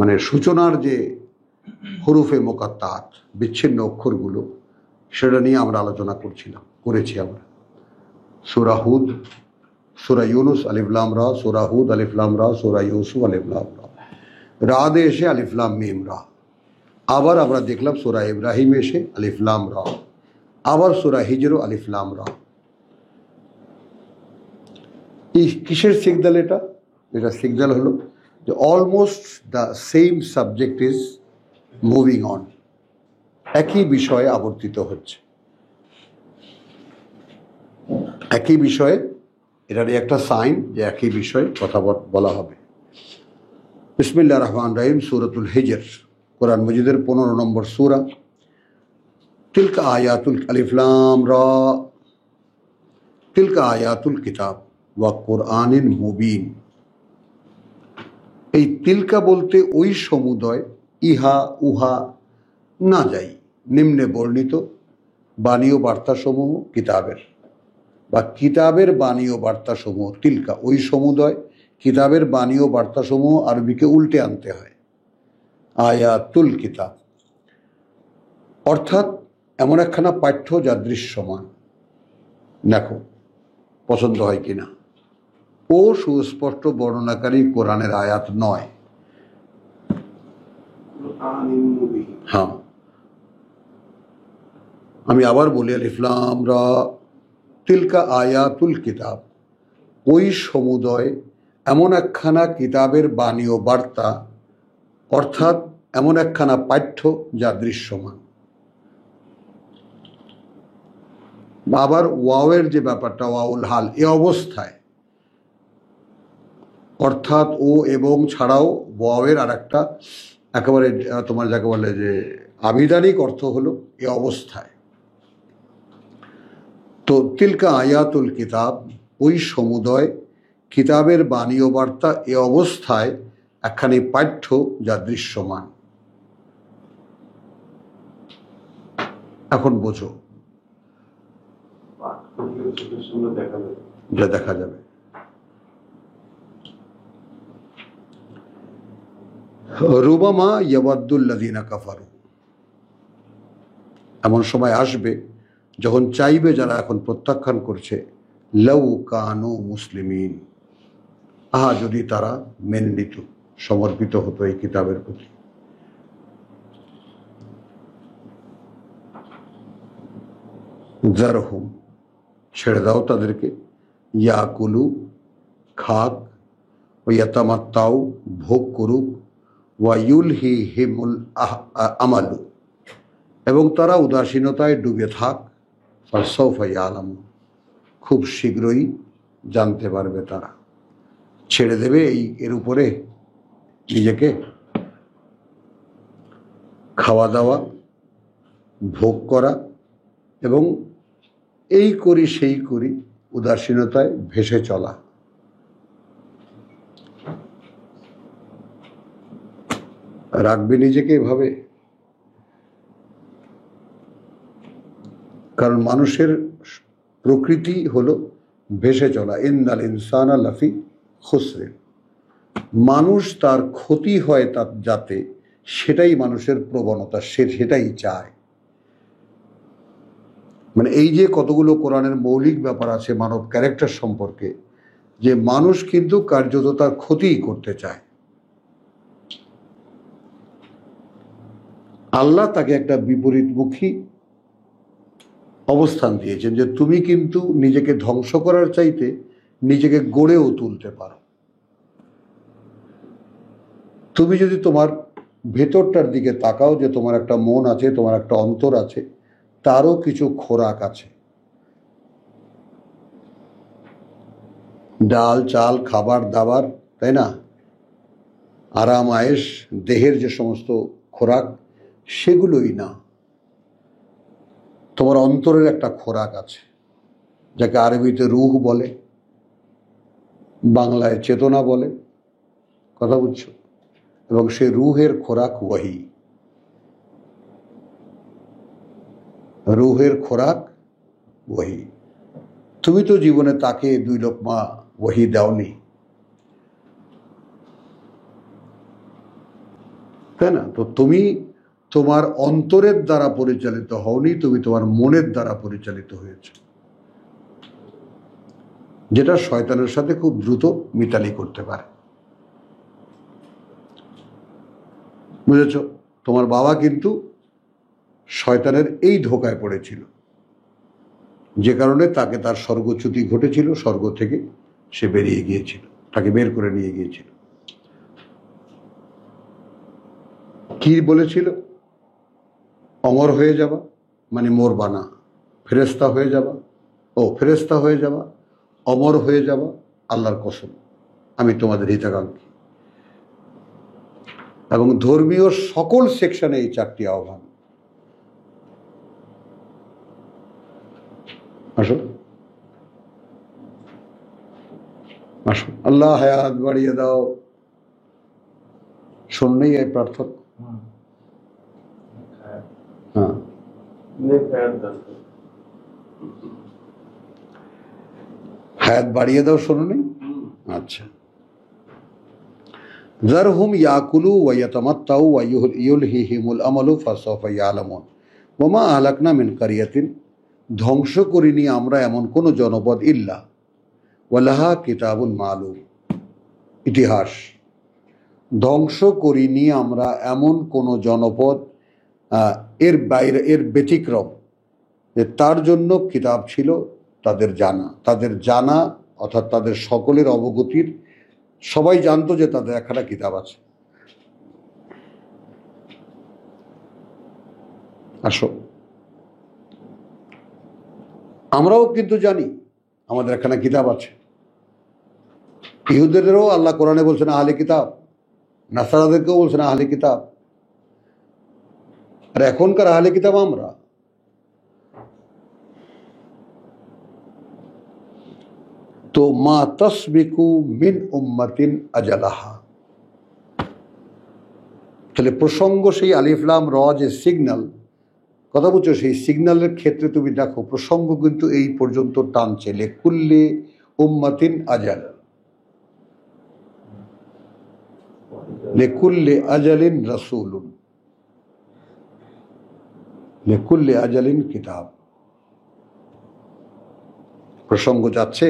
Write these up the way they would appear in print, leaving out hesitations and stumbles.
মানে সূচনার যে হরুফে মোকাত্তাত, বিচ্ছিন্ন অক্ষরগুলো, সেটা নিয়ে আমরা আলোচনা করেছি আমরা। সূরা হুদ, সূরা ইউনুস আলিফ লাম রা, সূরা হুদ আলিফ লাম রা, সূরা ইউসুফ আলিফ লাম রা, রাদে এসে আলিফ লাম মিম রা। আবার আমরা দেখলাম সূরা ইব্রাহিম এসে আলিফ লাম রা, আবার সূরা হিজর আলিফ লাম রা। এই কিসের সিগন্যাল এটা? এটা সিগন্যাল হলো যে almost the same subject is moving on, একই বিষয়ে আবর্তিত হচ্ছে, একই বিষয়ে। এটারই একটা সাইন যে একই বিষয়ে কথা বলা হবে। বিসমিল্লাহির রহমানির রহিম, সূরাতুল হিজর, কোরআন মজিদের 15 নম্বর সূরা। তিলকা আয়াতুল আলিফ লাম রা, তিলকা আয়াতুল কিতাব ওয়া কুরআনিন মুবিন। এই তিলকা বলতে ওই সমুদয়, ইহা উহা না যাই, নিম্নে বর্ণিত বাণী ও বার্তাসমূহ কিতাবের, বা কিতাবের বাণী ও বার্তাসমূহ। তিলকা ওই সমুদয়, কিতাবের বাণী ও বার্তাসমূহ আরবিকে উল্টে আনতে হয়, আয়াতুল কিতাব, অর্থাৎ এমন একখানা পাঠ্য যা দৃশ্যমান। দেখো পছন্দ হয় কিনা। ও সুস্পষ্ট বর্ণনাকারী কোরআনের আয়াত নয়। হ্যাঁ, আমি আবার বলি, আলিফ লাম রা, তিলকা আয়াতুল কিতাব, ওই সমুদয় এমন একখানা কিতাবের বাণী ও বার্তা, অর্থাৎ এমন একখানা পাঠ্য যা দৃশ্যমান। আবার ওয়াওয়ের যে ব্যাপারটা, ওয়াউল হাল, এ অবস্থায়, অর্থাৎ ও এবং ছাড়াও ওয়াওয়ের আর একটা একেবারে তোমার যাকে বলে যে আবিধানিক অর্থ হলো এ অবস্থায়। তো তিলকা আয়াতুল কিতাব, ওই সমুদয় কিতাবের বাণী ও বার্তা এ অবস্থায় একখানি পাঠ্য যা দৃশ্যমান। এখন বোঝো, যা দেখা যাবে। রুবামা ইয়াওয়াদ্দুল্লাযীনা কাফারু, এমন সময় আসবে যখন চাইবে যারা এখন প্রত্যাখ্যান করছে, লাউ কানু মুসলিমিন, আহা যদি তারা মেনে নিত, সমর্পিত হতো এই কিতাবের প্রতি। যারহুম, ছেড়ে দাও তাদেরকে, ইয়াকুলু, খাক, ও ইয়াতামাত্তাউ, ভোগ করুক, ওয়া ইউলহিহিমুল আমালু, এবং তারা উদাসীনতায় ডুবে থাক, ফাসাউফা ইয়ালামুন, খুব শীঘ্রই জানতে পারবে তারা। ছেড়ে দেবে এর উপরে নিজেকে, খাওয়া দাওয়া, ভোগ করা, এবং এই করি সেই করি, উদাসীনতায় ভেসে চলা। রাখবে নিজেকে এভাবে? কারণ মানুষের প্রকৃতি হলো ভেসে চলা। ইন্নাল ইনসানা লাফি খুসরিন, মানুষ তার ক্ষতি হয় তার যাতে, সেটাই মানুষের প্রবণতা, সেটাই চায়। মানে এই যে কতগুলো কোরআনের মৌলিক ব্যাপার আছে মানব ক্যারেক্টার সম্পর্কে, যে মানুষ কিন্তু কার্যত তার ক্ষতিই করতে চায়। আল্লাহ তাকে একটা বিপরীতমুখী অবস্থান দিয়েছেন, যে তুমি কিন্তু নিজেকে ধ্বংস করার চাইতে নিজেকে গড়েও তুলতে পারো। তুমি যদি তোমার ভেতরটার দিকে তাকাও, যে তোমার একটা মন আছে, তোমার একটা অন্তর আছে, তারও কিছু খোরাক আছে। ডাল চাল, খাবার দাবার, তাই না, আরাম আয়েশ, দেহের যে সমস্ত খোরাক, সেগুলোই না, তোমার অন্তরের একটা খোরাক আছে, যাকে আরবিতে রূহ বলে, বাংলায় চেতনা বলে। কথা বুঝছো? এবং সে রূহের খোরাক ওয়াহি, রূহের খোরাক ওয়াহি। তুমি তো জীবনে তাকে 2 লোকমা ওয়াহি দাওনি। তাই না? তো তুমি তোমার অন্তরের দ্বারা পরিচালিত হওনি, তুমি তোমার মনের দ্বারা পরিচালিত হয়েছ, যেটা শয়তানের সাথে খুব দ্রুত মিতালি করতে পারে। বুঝেছ? তোমার বাবা কিন্তু শয়তানের এই ধোকায় পড়েছিল, যে কারণে তাকে তার স্বর্গচ্যুতি ঘটেছিল, স্বর্গ থেকে সে বেরিয়ে গিয়েছিল, তাকে বের করে নিয়ে গিয়েছিল। কি বলেছিল? অমর হয়ে যাবা, মানে মরবা না, ফেরেস্তা হয়ে যাবা, ফেরেস্তা হয়ে যাবা, অমর হয়ে যাবা, আল্লাহর কসম আমি তোমাদের হিতাকাঙ্ক্ষী। এবং ধর্মীয় সকল সেকশনে এই 4টি আহ্বান। আসো আসো, আল্লাহ হায়াত বাড়িয়ে দাও। শুনলেই এই প্রার্থনা। হ্যাঁ, হায়াত বাড়িয়ে দাও, শুনুনি? আচ্ছা। যারহুম ইয়াকুলু ওয়া ইয়াতামাত্তাউ ওয়া ইউলহিহিমুল আমালু ফাসাউফা ইয়ালামুন ওয়া মা আহলাকনা মিন কারিয়াতিন, ধ্বংস করিনি আমরা এমন কোন জনপদ ইল্লা ওয়ালাহা কিতাবুন মালুম, ইতিহাস। ধ্বংস করিনি আমরা এমন কোন জনপদ, এর বাইরে, এর ব্যতিক্রম, যে তার জন্য কিতাব ছিল তাদের জানা অর্থাৎ তাদের সকলের অবগতির, সবাই জানতো যে তাদের একটা কিতাব আছে। আসো, আমরাও কিন্তু জানি আমাদের একখানা কিতাব আছে। ইহুদেরও আল্লাহ কোরআনে বলছেন আহলে কিতাব, নাসারাদেরকেও বলছেন আহলে কিতাব, আর এখনকার আহলে কিতাব আমরা। তো মা তাসবিকু মিন উম্মাতিন আজালাহা, তাহলে প্রসঙ্গ সেই আলিফ লাম র যে সিগন্যাল, কথা বুঝছো, সেই সিগন্যালের ক্ষেত্রে তুমি দেখো প্রসঙ্গ কিন্তু এই পর্যন্ত টানছে, লিকুল্লি উম্মাতিন আজাল, লিকুল্লি আজালিন রাসূলুন, লিকুল্লি আজালিন কিতাব। প্রসঙ্গ যাচ্ছে।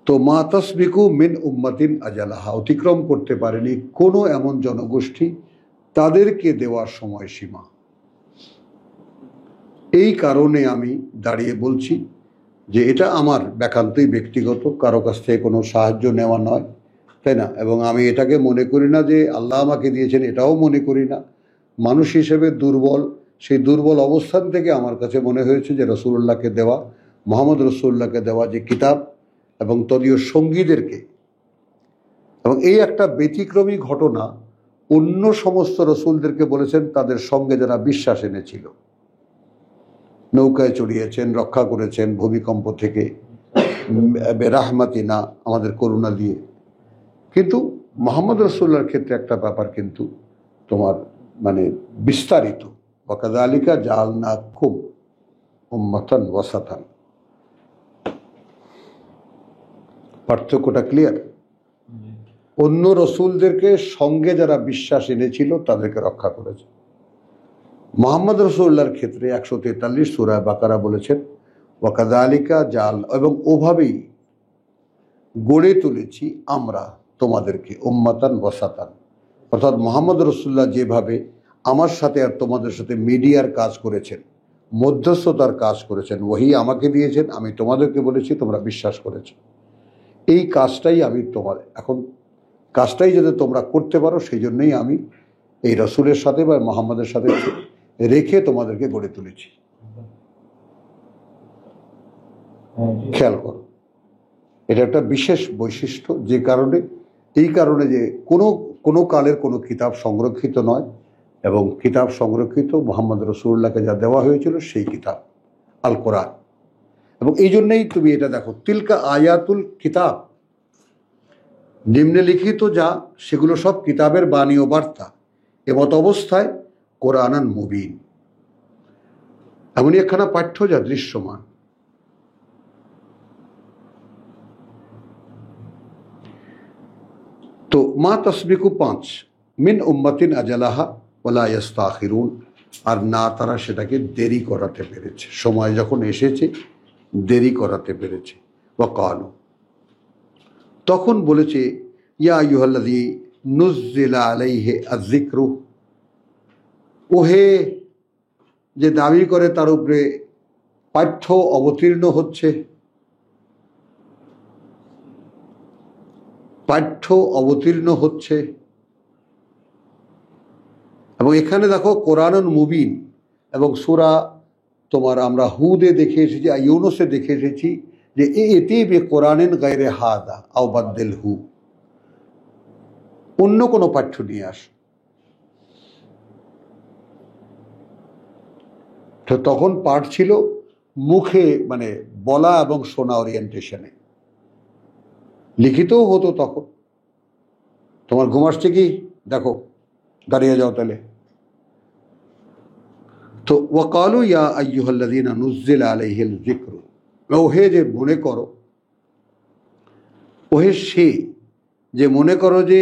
তো মা তাসবিকু মিন উম্মাতিন আজালাহা, অতিক্রম করতে পারেনি কোনো এমন জনগোষ্ঠী তাদেরকে দেওয়ার সময়সীমা। এই কারণে আমি দাঁড়িয়ে বলছি যে এটা আমার একান্তই ব্যক্তিগত, কারো কাছ থেকে কোনো সাহায্য নেওয়া নয়, তাই না? এবং আমি এটাকে মনে করি না যে আল্লাহ আমাকে দিয়েছেন, এটাও মনে করি না। মানুষ হিসেবে দুর্বল, সেই দুর্বল অবস্থান থেকে আমার কাছে মনে হয়েছে যে রসুল্লাহকে দেওয়া, মোহাম্মদ রসুল্লাহকে দেওয়া যে কিতাব এবং তদীয় সঙ্গীদেরকে, এবং এই একটা ব্যতিক্রমী ঘটনা, অন্য সমস্ত রসুলদেরকে বলেছেন তাদের সঙ্গে যারা বিশ্বাস এনেছিল, নৌকায় চড়িয়েছেন, রক্ষা করেছেন ভূমিকম্প থেকে, রাহমাতিনা, আমাদের করুণা দিয়ে। কিন্তু মোহাম্মদ রসুল্লাহর ক্ষেত্রে একটা ব্যাপার কিন্তু তোমার মানে বিস্তারিত, ওয়াকাযালিকা জাআলনাকুম উম্মাতান ওয়াসাতান। পার্থক্যটা ক্লিয়ার? অন্য রসুলদেরকে সঙ্গে যারা বিশ্বাস এনেছিল তাদেরকে রক্ষা করেছে। মোহাম্মদ রসুল্লাহর ক্ষেত্রে 143 সূরা বাকারা বলেছেন ওয়াকাযালিকা জাল, এবং ওভাবেই গড়ে তুলেছি আমরা তোমাদেরকে উম্মাতান ওয়াসাতান, অর্থাৎ মোহাম্মদ রসুল্লাহ যেভাবে আমার সাথে আর তোমাদের সাথে মিডিয়ার কাজ করেছেন, মধ্যস্থতার কাজ করেছেন, ওহি আমাকে দিয়েছেন, আমি তোমাদেরকে বলেছি, তোমরা বিশ্বাস করেছো। এই কাজটাই আমি তোমার এখন কাজটাই যাতে তোমরা করতে পারো, সেই জন্যই আমি এই রসুলের সাথে বা মোহাম্মদের সাথে রেখে তোমাদেরকে গড়ে তুলেছি। খেয়াল করো, এটা একটা বিশেষ বৈশিষ্ট্য, যে কারণে এই কারণে যে কোনো কালের কোনো কিতাব সংরক্ষিত নয়, এবং কিতাব সংরক্ষিত মোহাম্মদ রসুল্লাহকে যা দেওয়া হয়েছিল সেই কিতাব আল কোরআন। এবং এই জন্যেই তুমি এটা দেখো, তিলকা আয়াতুল কিতাব, নিম্নলিখিত যা সেগুলো সব কিতাবের বাণী ও বার্তা, এমত অবস্থায় কোরআনান মুবিন, এমনই একখানা পাঠ্য যা দৃশ্যমান। তো মা তসবিকু 5 মিন উম্মাতিন আজালাহা ওয়ালা ইস্তাখিরুন, আর না তারা সেটাকে দেরি করাতে পেরেছে, সময় যখন এসেছে দেরি করাতে পেরেছে। ওয়াকালু, তখন বলেছে, ইয়া আইয়ুহাল্লাযী নুজ্জিলা আলাইহি আয-যিকরু, ওহে যে দাবি করে তার উপরে পাঠ্য অবতীর্ণ হচ্ছে, পাঠ্য অবতীর্ণ হচ্ছে। এবং এখানে দেখো কোরআনুন মুবিন, এবং সূরা তোমার আমরা হুদে দেখে এসেছি, ইউনুসে দেখে এসেছি যে এতি বে কোরআনিন গায়রে হাদা আও বাদদিলহু, অন্য কোনো পাঠ্য নিয়ে আস। তো তখন পাঠ ছিল মুখে, মানে বলা এবং শোনা ওরিয়েন্টেশনে, লিখিতও হতো তখন। তোমার ঘুম আসছে কি, দেখো দাঁড়িয়ে যাও তাহলে। তো ওয়াকালু ইয়া আইয়ুহাল্লাযীনা নুজ্জিলা আলাইহিল যিকরু, ওহে যে মনে করো, ওহে সে যে মনে করো যে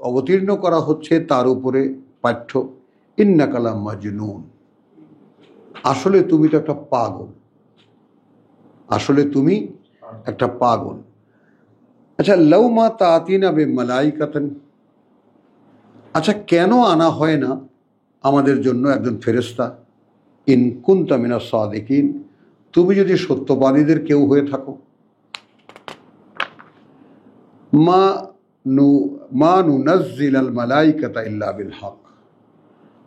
অবতীর্ণ করা হচ্ছে তার উপরে পাঠ্য, ইন্নাকা লামাজনুন, আসলে তুমি তো একটা পাগল, আসলে তুমি একটা পাগল। আচ্ছা, লাউ মা তাতিনা বিমালাইকাতান, আচ্ছা কেন আনা হয় না আমাদের জন্য একজন ফেরেশতা, ইন কুনতা মিনাস সাদিকিন, তুমি যদি সত্যবাদীদের কেউ হয়ে থাকো। মা নুনাজ্জিলাল মালাইকাতা ইল্লা বিল হক,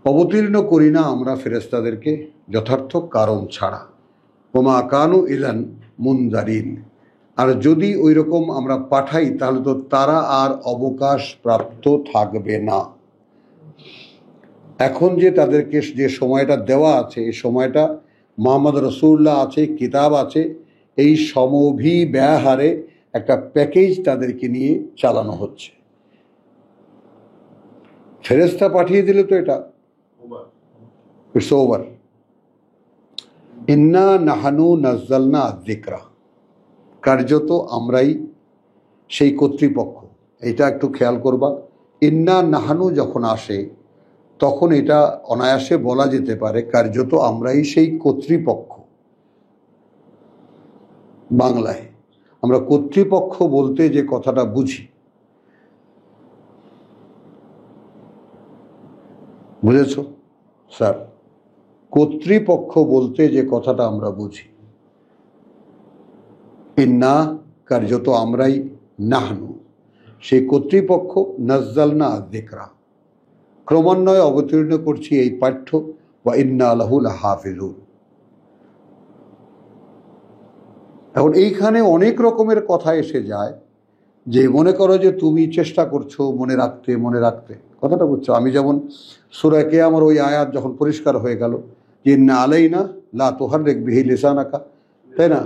অবতীর্ণ করি না আমরা ফেরেশতাদেরকে যথার্থ কারণ ছাড়া। ওমা কানু ইযান মুনজারিন, আর যদি ওই রকম আমরা পাঠাই তাহলে তো তারা আর অবকাশ প্রাপ্ত থাকবে না। এখন যে তাদেরকে যে সময়টা দেওয়া আছে, এই সময়টা মুহাম্মদ রাসূলুল্লাহ আছে, কিতাব আছে, এই সমভিব্যাহারে একটা প্যাকেজ তাদেরকে নিয়ে চালানো হচ্ছে। ফেরেশতা পাঠিয়ে দিলে তো এটা ইটস ওভার। ইন্না নাহানু নাজ্জালনা আয-যিকরা, কার্যত আমরাই সেই কর্তৃপক্ষ। এটা একটু খেয়াল করবা, ইন্না নাহানু যখন আসে তখন এটা অনায়াসে বলা যেতে পারে কার্যত আমরাই সেই কর্তৃপক্ষ। বাংলায় আমরা কর্তৃপক্ষ বলতে যে কথাটা বুঝি, বুঝেছ স্যার? কর্তৃপক্ষ বলতে যে কথাটা আমরা বুঝি, ইন্না কার্যত আমরাই, নাহনু সেই কর্তৃপক্ষ, নাজ্জালনা আয-যিকরা ক্রমান্বয়ে অবতীর্ণ করছি এই পাঠ্য, ওয়া ইন্না লাহু লাহাফিজুন। এখন এইখানে অনেক রকমের কথা এসে যায়, যে মনে করো যে তুমি চেষ্টা করছো মনে রাখতে কথাটা বুঝছো। আমি যেমন সূরা কিয়ামার ওই আয়াত যখন পরিষ্কার হয়ে গেল যে ইন্না আলাইনা লা তুহাররিক বিহি লিসানাকা, তাই না,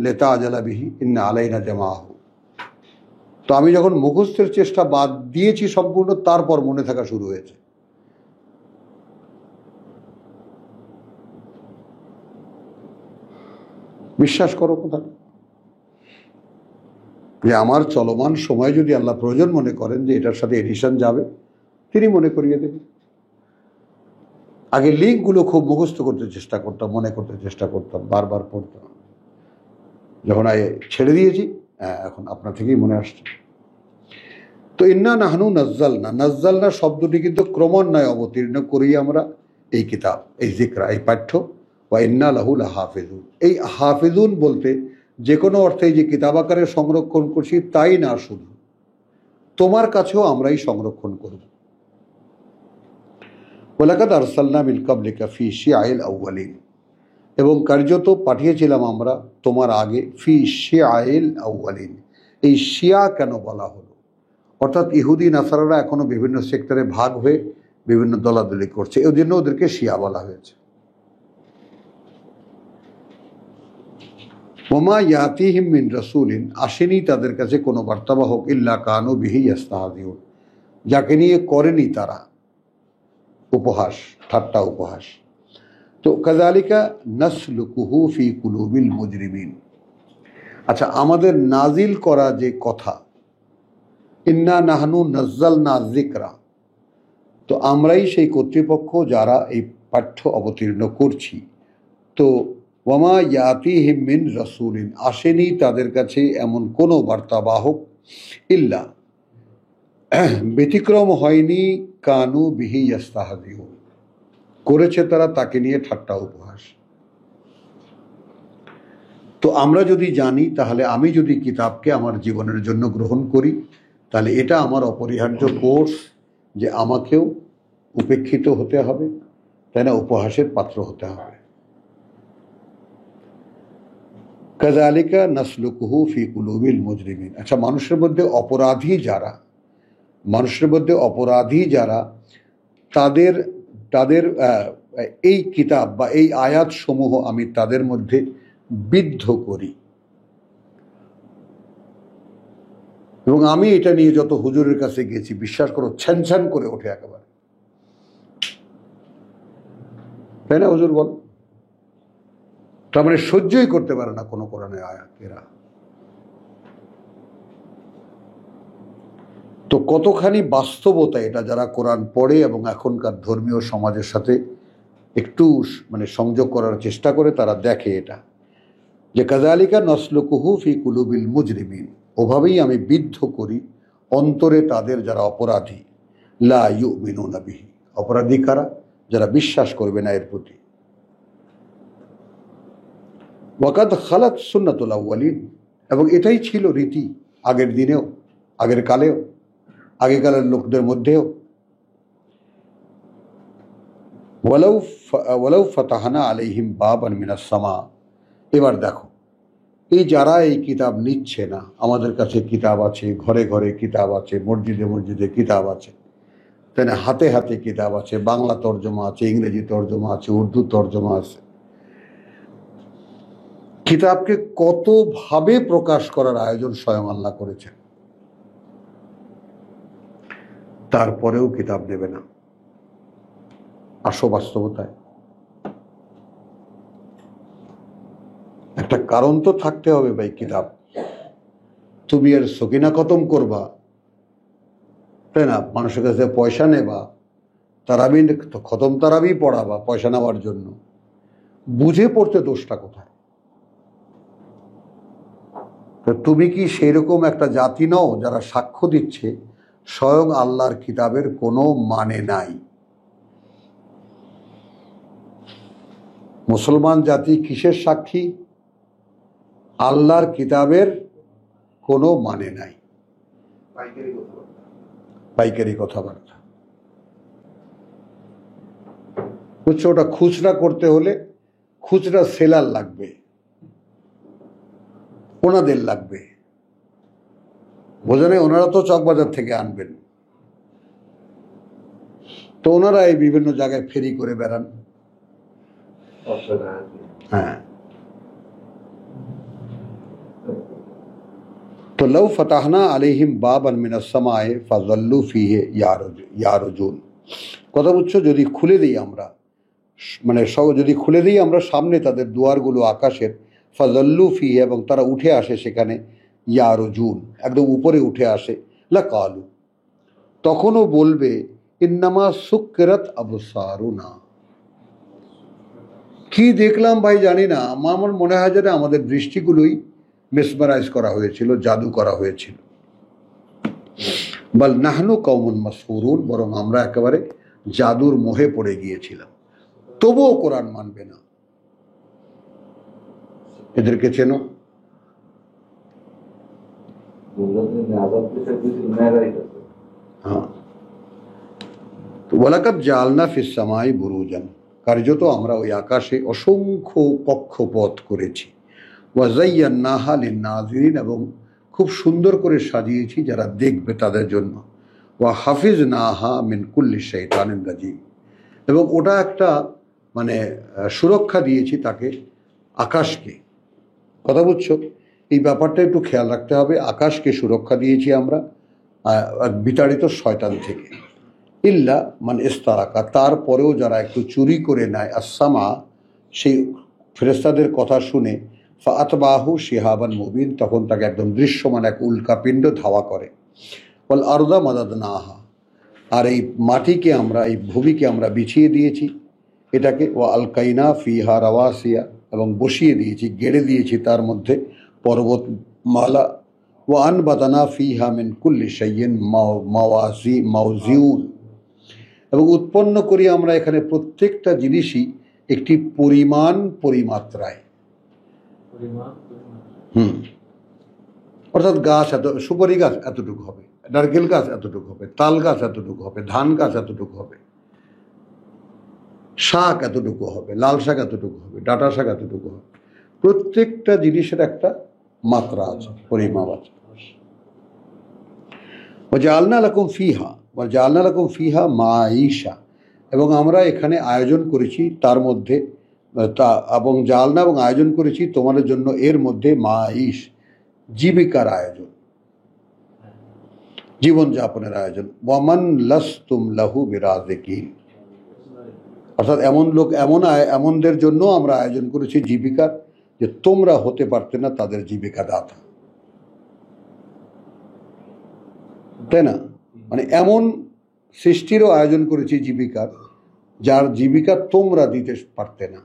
লিতাআজালা বিহি ইন্না আলাইনা জামাআহু, তো আমি যখন মুখস্থের চেষ্টা বাদ দিয়েছি সম্পূর্ণ, তারপর মনে থাকা শুরু হয়েছে। বিশ্বাস করো কথা, যে আমার চলমান সময় যদি আল্লাহ প্রয়োজন মনে করেন যে এটার সাথে এডিশন যাবে, তিনি মনে করিয়ে দেবেন। আগে লিঙ্কগুলো খুব মুখস্থ করতে চেষ্টা করতাম, মনে করতে চেষ্টা করতাম, বারবার পড়তাম। যখন ছেড়ে দিয়েছি, এখন আপনার থেকেই মনে আসছে। তো ইন্না নাহনু নাজ্জালনা শব্দটি কিন্তু ক্রমান্বয়ে অবতীর্ণ করি আমরা এই কিতাব, এই যিকরা, এই পাঠ্য, ওয়া ইন্না লাহু লাহাফিজুন। এই হাফিজুন বলতে যে কোনো অর্থে যে কিতাব আকারে সংরক্ষণ করছি তাই না, শুধু তোমার কাছেও আমরাই সংরক্ষণ করব। ওয়ালাকাদ আরসালনা মিন ক্বাবলিকা ফি শিআইল আউয়ালিন, এবং কার্যত পাঠিয়েছিলাম আমরা তোমার আগে ফি শিআইল আউয়ালিন। এই শিয়া কেন বলা হলো? অর্থাৎ ইহুদি নাসারারা এখনো বিভিন্ন সেক্টরে ভাগ হয়ে বিভিন্ন দলাদলি করছে, এই জন্য ওদেরকে শিয়া বলা হয়েছে। ওমা ইয়াতিহিম মিন রাসূলিন, আসেনি তাদের কাছে কোনো বার্তাবাহক, ইল্লা কানু বিহি ইস্তাহজিউন, যাকে নিয়ে করেনি তারা উপহাস, ঠাট্টা উপহাস। তো কাযালিকা নাসলুকুহু ফি কুলুবিল মুজরিমিন। আচ্ছা, আমাদের নাজিল করা যে কথা, ইন্না নাহনু নাজ্জালনা যিকরা, তো আমরাই সেই কর্তৃপক্ষ যারা এই পাঠ্য অবতীর্ণ করছি। তো ওয়ামা ইয়াতিহিম মিন রাসূলিন, আসেনি তাদের কাছে এমন কোনো বার্তাবাহক, ইল্লা, ব্যতিক্রম হয়নি, কানু বিহি ইয়াস্তাহজিউন, করেছে তারা তাকে নিয়ে ঠাট্টা উপহাস। তো আমরা যদি জানি, তাহলে আমি যদি কিতাবকে আমার জীবনের জন্য গ্রহণ করি, তাহলে এটা আমার অপরিহার্য কোর্স যে আমাকেও উপেক্ষিত হতে হবে, তাই না, উপহাসের পাত্র হতে হবে। কাযালিকা নাসলুকুহু ফি কুলুবিল মুজরিমিন। আচ্ছা, মানুষের মধ্যে অপরাধী যারা তাদের তাদের এই কিতাব বা এই আয়াত সমূহ আমি তাদের মধ্যে বিদ্ধ করি। এবং আমি এটা নিয়ে যত হুজুরের কাছে গেছি, বিশ্বাস করো, ছ্যান করে ওঠে একেবারে, তাই না হুজুর বল? তার মানে সহ্যই করতে পারে না কোনো কোরআনের আয়াত এরা। তো কতখানি বাস্তবতা এটা, যারা কোরআন পড়ে এবং এখনকার ধর্মীয় সমাজের সাথে একটু সংযোগ করার চেষ্টা করে, তারা দেখে এটা যে কাযালিকা নাসলুকুহু ফি কুলুবিল মুজরিমিন, ওভাবেই আমি বিদ্ধ করি অন্তরে তাদের যারা অপরাধী। লা ইউমিনুনা বিহি, অপরাধী কারা? যারা বিশ্বাস করবে না এর প্রতি। ওয়াকাদ খালাত সুন্নাতুল আউয়ালিন, এবং এটাই ছিল রীতি আগের দিনেও, আগের কালেও, আগেকালের লোকদের মধ্যেও। ওয়ালাউ ফাতাহনা আলাইহিম বাবান মিনাস সামা। এবার দেখো, এই যারা এই কিতাব নিচ্ছে না, আমাদের কাছে কিতাব আছে, ঘরে ঘরে কিতাব আছে, মসজিদে মসজিদে কিতাব আছে, তাই না, হাতে হাতে কিতাব আছে, বাংলা তর্জমা আছে, ইংরেজি তর্জমা আছে, উর্দু তর্জমা আছে। কিতাবকে কতভাবে প্রকাশ করার আয়োজন স্বয়ং আল্লাহ করেছেন, তারপরেও কিতাব নেবে না। আসো বাস্তবতায়, একটা কারণ তো থাকতে হবে ভাই। কিতাব তুমি আর সকিনা খতম করবা, তাই না, মানুষের কাছে পয়সা নেবা, তারাবি খতম তারাবি পড়াবা পয়সা নেওয়ার জন্য, বুঝে পড়তে দোষটা কোথায়? তুমি কি সেই রকম একটা জাতি নও যারা সাক্ষ্য দিচ্ছে স্বয়ং আল্লাহর কিতাবের কোনো মানে নাই? মুসলমান জাতি কিসের সাক্ষী? আল্লাহর কিতাবের কোনো মানে নাই, পাইকারি কথাবার্তা। বুঝছো, ওটা খুচরা করতে হলে খুচরা সেলার লাগবে, ওনাদের লাগবে, বোঝা নেই? ওনারা তো চকবাজার থেকে আনবেন, তো ওনারা এই বিভিন্ন জায়গায় ফেরি করে বেড়ান। হ্যাঁ, তো লাউ ফাতাহনা আলাইহিম বাবান মিনাস সামায়ে ফাযাল্লু ফীহি ইয়ারজুন। কথা বুঝছো? যদি খুলে দিই আমরা, যদি খুলে দিই আমরা সামনে তাদের দুয়ারগুলো আকাশের, ফাযাল্লু ফীহি, এবং তারা উঠে আসে সেখানে, ইয়ারজুন, একদম উপরে উঠে আসে, লাকালু, তখনও বলবে ইন্নামা সুক্কিরাত আবসারুনা, কি দেখলাম ভাই জানি না, আমার মনে হয় যেন আমাদের দৃষ্টিগুলোই মেসমারাইজ করা হয়েছিল, জাদু করা হয়েছিল। বাল নাহনু কওমুন মাসহুরুন, বরং আমরা একেবারে জাদুর মোহে পড়ে গিয়েছিলাম। তবুও কোরআন মানবে না। এদেরকে চেনো? হ্যাঁ, ওয়ালাকাদ জাআলনা ফিস সামাই বুরুজান, কার্যত আমরা ওই আকাশে অসংখ্য কক্ষপথ করেছি, ওয়া যায়্যানাহা লিন-নাযিরিন, এবং খুব সুন্দর করে সাজিয়েছি যারা দেখবে তাদের জন্য, ওয়া হাফিজনাহা মিন কুল্লি শাইতানিন রাজিম, এবং ওটা একটা সুরক্ষা দিয়েছি তাকে, আকাশকে। কথা বুঝছো? এই ব্যাপারটা একটু খেয়াল রাখতে হবে। আকাশকে সুরক্ষা দিয়েছি আমরা বিতাড়িত শয়তান থেকে। ইল্লা মান ইস্তারাকা, তারপরেও যারা একটু চুরি করে নেয় আসসামা, সেই ফেরেশতাদের কথা শুনে, ফাআতবাহু শিহাবান মুবিন, তখন তাকে একদম দৃশ্যমান এক উল্কাপিণ্ড ধাওয়া করে। ওয়াল আরদা মাদাদনাহা, আর এই মাটিকে আমরা, এই ভূমিকে আমরা বিছিয়ে দিয়েছি এটাকে, ও আলকাইনা ফিহা রাওয়াসিয়া, এবং বসিয়ে দিয়েছি, গেড়ে দিয়েছি তার মধ্যে পর্বতমালা, ও আনবাতানা ফিহা মিন কুল্লি শাইইন মাওজিউন, এবং উৎপন্ন করি আমরা এখানে প্রত্যেকটা জিনিসই একটি পরিমাণ পরিমাত্রায়। অর্থাৎ গাছ এত, সুপারি গাছ এতটুকু হবে, নারকেল গাছ এতটুকু হবে, তাল গাছ এতটুকু হবে, ধান গাছ এতটুকু হবে, শাক এতটুকু হবে, লাল শাক এতটুকু হবে, ডাঁটা শাক এতটুকু হবে। প্রত্যেকটা জিনিসের একটা মাত্রা আছে, পরিমাপ আছে। ওয়াজআলনা লাকুম ফিহা, ওয়াজআলনা লাকুম ফিহা মাঈশা, এবং আমরা এখানে আয়োজন করেছি তার মধ্যে এবং জালনা, এবং আয়োজন করেছি তোমাদের জন্য এর মধ্যে মাঈশ, জীবিকার আয়োজন, জীবনযাপনের আয়োজন। ওয়ামান লাস্তুম লাহু বিরাজিকিন, অর্থাৎ এমন লোক, এমনদের জন্য আমরা আয়োজন করেছি জীবিকার, যে তোমরা হতে পারতে না তাদের জীবিকা দাতা, তাই না? মানে এমন সৃষ্টিরও আয়োজন করেছি জীবিকার, যার জীবিকা তোমরা দিতে পারতে না।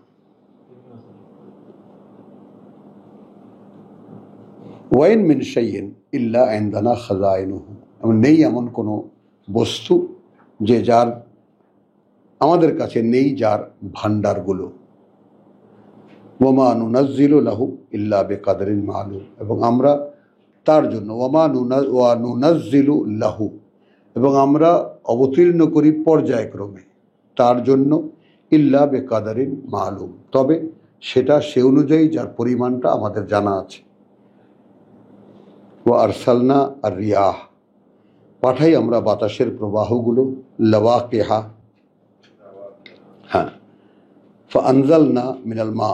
ওয়াইন মিন শাইইন ইল্লা ইনদানা খাজাইনুহু, নেই এমন কোনো বস্তু যে যার আমাদের কাছে নেই, যার ভান্ডারগুলো। ওয়ামা নুনাজ্জিলু লাহু ইল্লা বিকাদরিন মালুম, এবং আমরা তার জন্য, ওয়া নুনাজ্জিলু লাহু, এবং আমরা অবতীর্ণ করি পর্যায়ক্রমে তার জন্য, ইল্লা বিকাদরিন মালুম, তবে সেটা সে অনুযায়ী যার পরিমাণটা আমাদের জানা আছে। ওয়া আরসালনা আর রিয়াহ, পাঠাই আমরা বাতাসের প্রবাহগুলো, লাওয়াকিহা, হ্যাঁ, ফাআনজালনা মিনাল মা,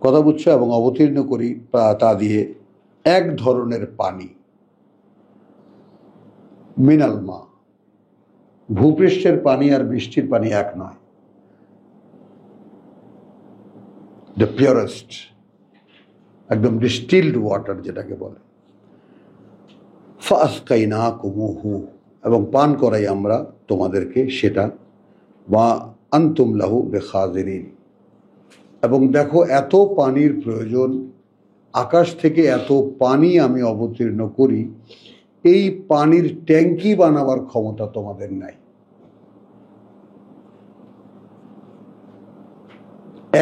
কথা বুঝছো, এবং অবতীর্ণ করি তা দিয়ে এক ধরনের পানি, মিনাল মা, ভূপৃষ্ঠের পানি আর বৃষ্টির পানি এক নয়, দ্য পিওরেস্ট, একদম ডিস্টিলড ওয়াটার যেটাকে বলে। ফাসকাইনাকুমুহু, এবং পান করাই আমরা তোমাদেরকে সেটা, বা আনতুম লাহু বিখাজিরিন, এবং দেখো এত পানির প্রয়োজন, আকাশ থেকে এত পানি আমি অবতীর্ণ করি, এই পানির ট্যাঙ্কি বানাবার ক্ষমতা তোমাদের নাই।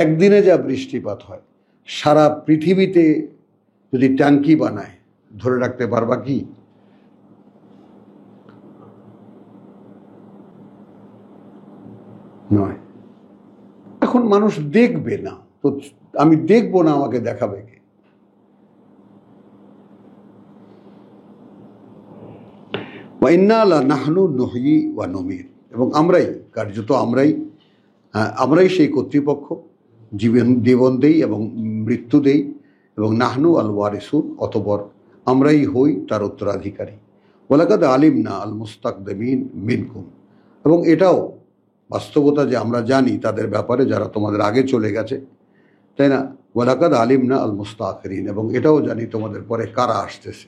একদিনে যা বৃষ্টিপাত হয়, সারা পৃথিবীতে যদি ট্যাঙ্কি বানায়, ধরে রাখতে পারবা কি? নয়। এখন মানুষ দেখবে না, তো আমি দেখবো না, আমাকে দেখাবে কে? ওয়া ইন্না লা নাহনু নুহয়ি ওয়া নুমীত, এবং আমরাই, কার্যত আমরাই সেই কর্তৃপক্ষ, জীবন দেই এবং মৃত্যু দেই, এবং নাহনু আল ওয়ারিসুন, অতঃপর আমরাই হই তার উত্তরাধিকারী। ওয়ালাকাদ আলিমনা আল মুস্তাকদিমিন মিনকুম, এবং এটাও বাস্তবতা যে আমরা জানি তাদের ব্যাপারে যারা তোমাদের আগে চলে গেছে, তাই না? ওয়ালাকাদ আলিমনা আল মুস্তাখিরিন, এবং এটাও জানি তোমাদের পরে কারা আসতেছে।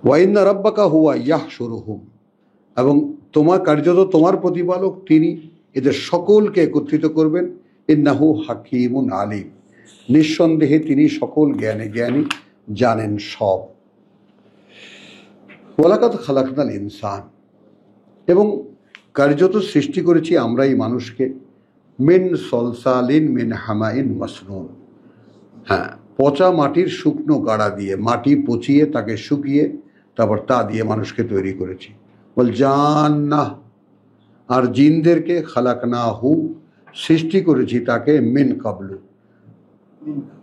ওয়া ইন্না রাব্বাকা হুয়া ইয়াহশুরুহুম, এবং কার্যত তোমার প্রতিপালক তিনি এদের সকলকে একত্রিত করবেন। ইন্নাহু হাকিমুন আলিম, নিঃসন্দেহে তিনি সকল জ্ঞানী, জানেন সব। ওয়ালাকাদ খালাকনাল ইনসান, এবং কার্যত সৃষ্টি করেছি আমরা এই মানুষকে, মিন সলসালিন মিন হামাইন মাসনুন, হ্যাঁ, পচা মাটির শুকনো গাড়া দিয়ে, মাটি পচিয়ে তাকে শুকিয়ে তারপর তা দিয়ে মানুষকে তৈরি করেছি। বল জান্নাহ, আর জিনদেরকে খালাকনাহু, সৃষ্টি করেছি তাকে, মিন কাবলু,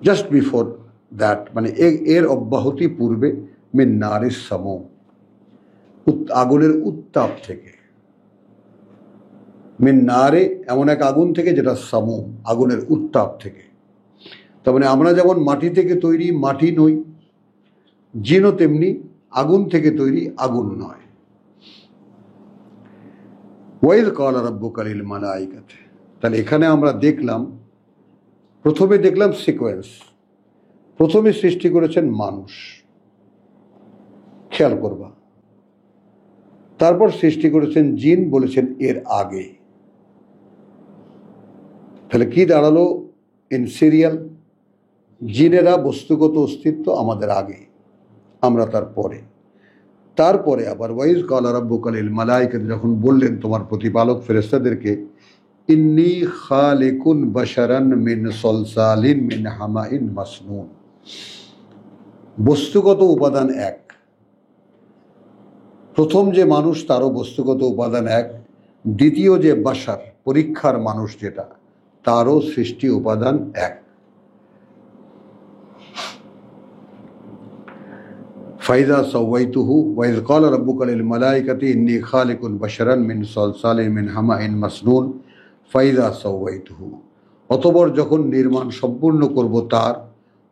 জাস্ট বিফোর দ্যাট, মানে এর অব্যাহতি পূর্বে, মিন নারিস সামুম, আগুনের উত্তাপ থেকে, মিন নারে, এমন এক আগুন থেকে যেটা সামুম, আগুনের উত্তাপ থেকে। তার মানে আমরা যেমন মাটি থেকে তৈরি, মাটি নই, জিনও তেমনি আগুন থেকে তৈরি, আগুন নয়। ওয়াইদ ক্বালা রাব্বুকা লিল মালাইকাতি, তাহলে এখানে আমরা প্রথমে দেখলাম সিকোয়েন্স। প্রথমে সৃষ্টি করেছেন মানুষ, খেয়াল করবা। তারপর সৃষ্টি করেছেন জিন, বলেছেন এর আগে। তাহলে কি দাঁড়ালো? ইন সিরিয়াল, জিনেরা বস্তুগত অস্তিত্ব আমাদের আগে, আমরা তার পরে। তারপরে আবার ওয়াইজ কালা রাব্বুকা লিল মালাইকাতি, যখন বললেন তোমার প্রতিপালক ফেরেশতাদেরকে, ইন্নী খালিকুন বাশারান মিন সলসালিন মিন হামাইন মাসনুন, বস্তুগত উপাদান এক। প্রথম যে মানুষ তারও বস্তুগত উপাদান এক, দ্বিতীয় যে বাশার পরীক্ষার মানুষ যেটা, তারও সৃষ্টি উপাদান এক। ফাইদা সাওয়াইতুহু ওয়াইজ ক্বালা রাব্বুকা লিল মালাইকাতি ইন্নী খালিকুন বাশারান মিন সলসালিন মিন হামাইন মাসনুন ফাইদা সাওয়াইতুহু, অতঃপর যখন নির্মাণ সম্পূর্ণ করব তার,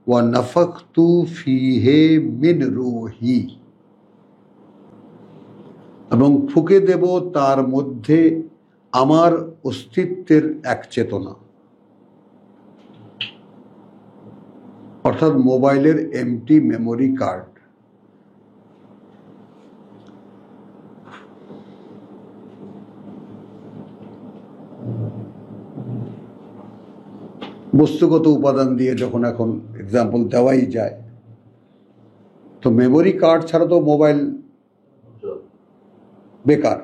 ওয়া নাফাখতু ফীহি মিন রূহি, এবং ফুঁকে দেব তার মধ্যে আমার অস্তিত্বের এক চেতনা, অর্থাৎ মোবাইলের এমটি মেমোরি কার্ড। বস্তুগত উপাদান দিয়ে যখন এখন এক্সাম্পল দেওয়াই যায়, তো মেমোরি কার্ড ছাড়া তো মোবাইল বেকার।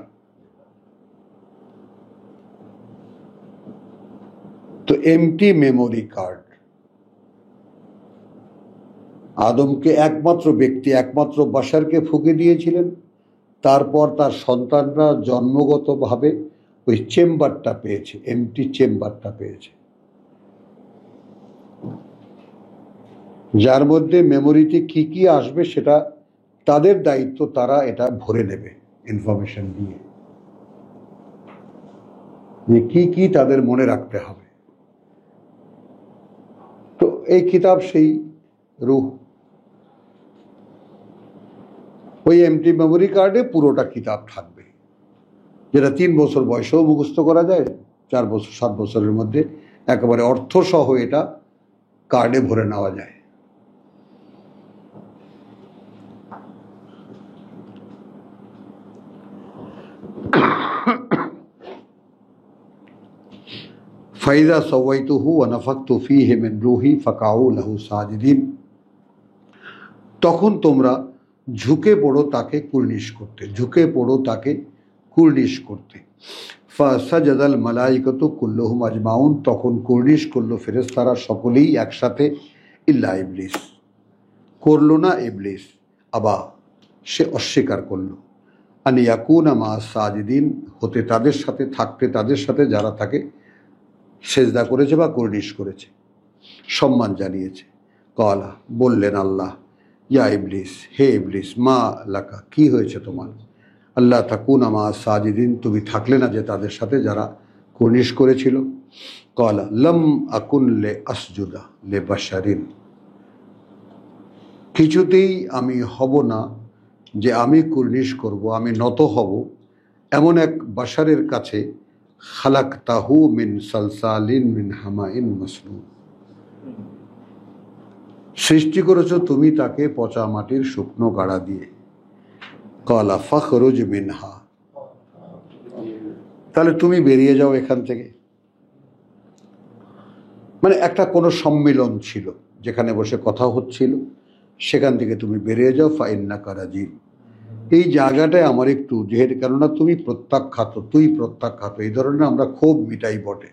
তো এমটি মেমোরি কার্ড আদমকে একমাত্র ব্যক্তি, একমাত্র বাশারকে ফুঁকে দিয়েছিলেন। তারপর তার সন্তানরা জন্মগতভাবে ওই চেম্বারটা পেয়েছে, এমটি চেম্বারটা পেয়েছে, যার মধ্যে মেমোরিতে কি কি আসবে সেটা তাদের দায়িত্ব, তারা এটা ভরে নেবে ইনফরমেশন দিয়ে, যে কি কি তাদের মনে রাখতে হবে। তো এই কিতাব সেই রূহ, ওই এমটি মেমোরি কার্ডে পুরোটা কিতাব থাকবে, যেটা 3 বছর বয়সেও মুখস্থ করা যায়, 4 বছর 7 বছরের মধ্যে একেবারে অর্থসহ এটা কার্ডে ভরে নেওয়া যায়। ফাইদা সাওয়াইতুহু ওয়া নাফাখতু ফীহি মিন রূহি ফাকাউ লাহু সাজিদিন, তখন তোমরা ঝুঁকে পড়ো তাকে কুর্নিশ করতে, ঝুঁকে পড়ো তাকে কুর্নিশ করতে। ফাসাজাদাল মালাইকাতু কুল্লুহুম আজমাউন, তখন কুর্নিশ করলো ফেরেশতারা সকলেই একসাথে, ইল্লা ইবলিস, করলো না ইবলিস, আবা, সে অস্বীকার করলো, আন ইয়াকুনা মা সাজিদিন, হতে তাদের সাথে, থাকতে তাদের সাথে যারা তাকে সেজদা করেছে বা কুর্নিশ করেছে, সম্মান জানিয়েছে। কলা, বললেন আল্লাহ, ইয়া ইবলিস, হে ইবলিস, মা লাকা, কি হয়েছে তোমার, আল্লাহ তাকুনা মা সাজিদিন, তুমি থাকলে না যে তাদের সাথে যারা কুর্নিশ করেছিল। কলা লম আকুন লে আসজুদা লে বাশারিন, কিছুতেই আমি হব না যে আমি কুর্নিশ করব, আমি নত হব এমন এক বাশারের কাছে, খালাকতাহু মিন সালসালিন মিন হামাইন মাসনুন, সৃষ্টি করেছো তুমি তাকে পচা মাটির শুকনো গাড়া দিয়ে। কলা ফখরুজ মিনহা, তাহলে তুমি বেরিয়ে যাও এখান থেকে। মানে একটা কোনো সম্মিলন ছিল, যেখানে বসে কথা হচ্ছিল, সেখান থেকে তুমি বেরিয়ে যাও। ফাইন্নাকা রাজিম, এই জায়গাটায় আমার একটু যেহেতু, কেননা তুমি প্রত্যাখ্যাত, তুই প্রত্যাখ্যাত, এই ধরনের আমরা ক্ষোভ মিটাই বটে,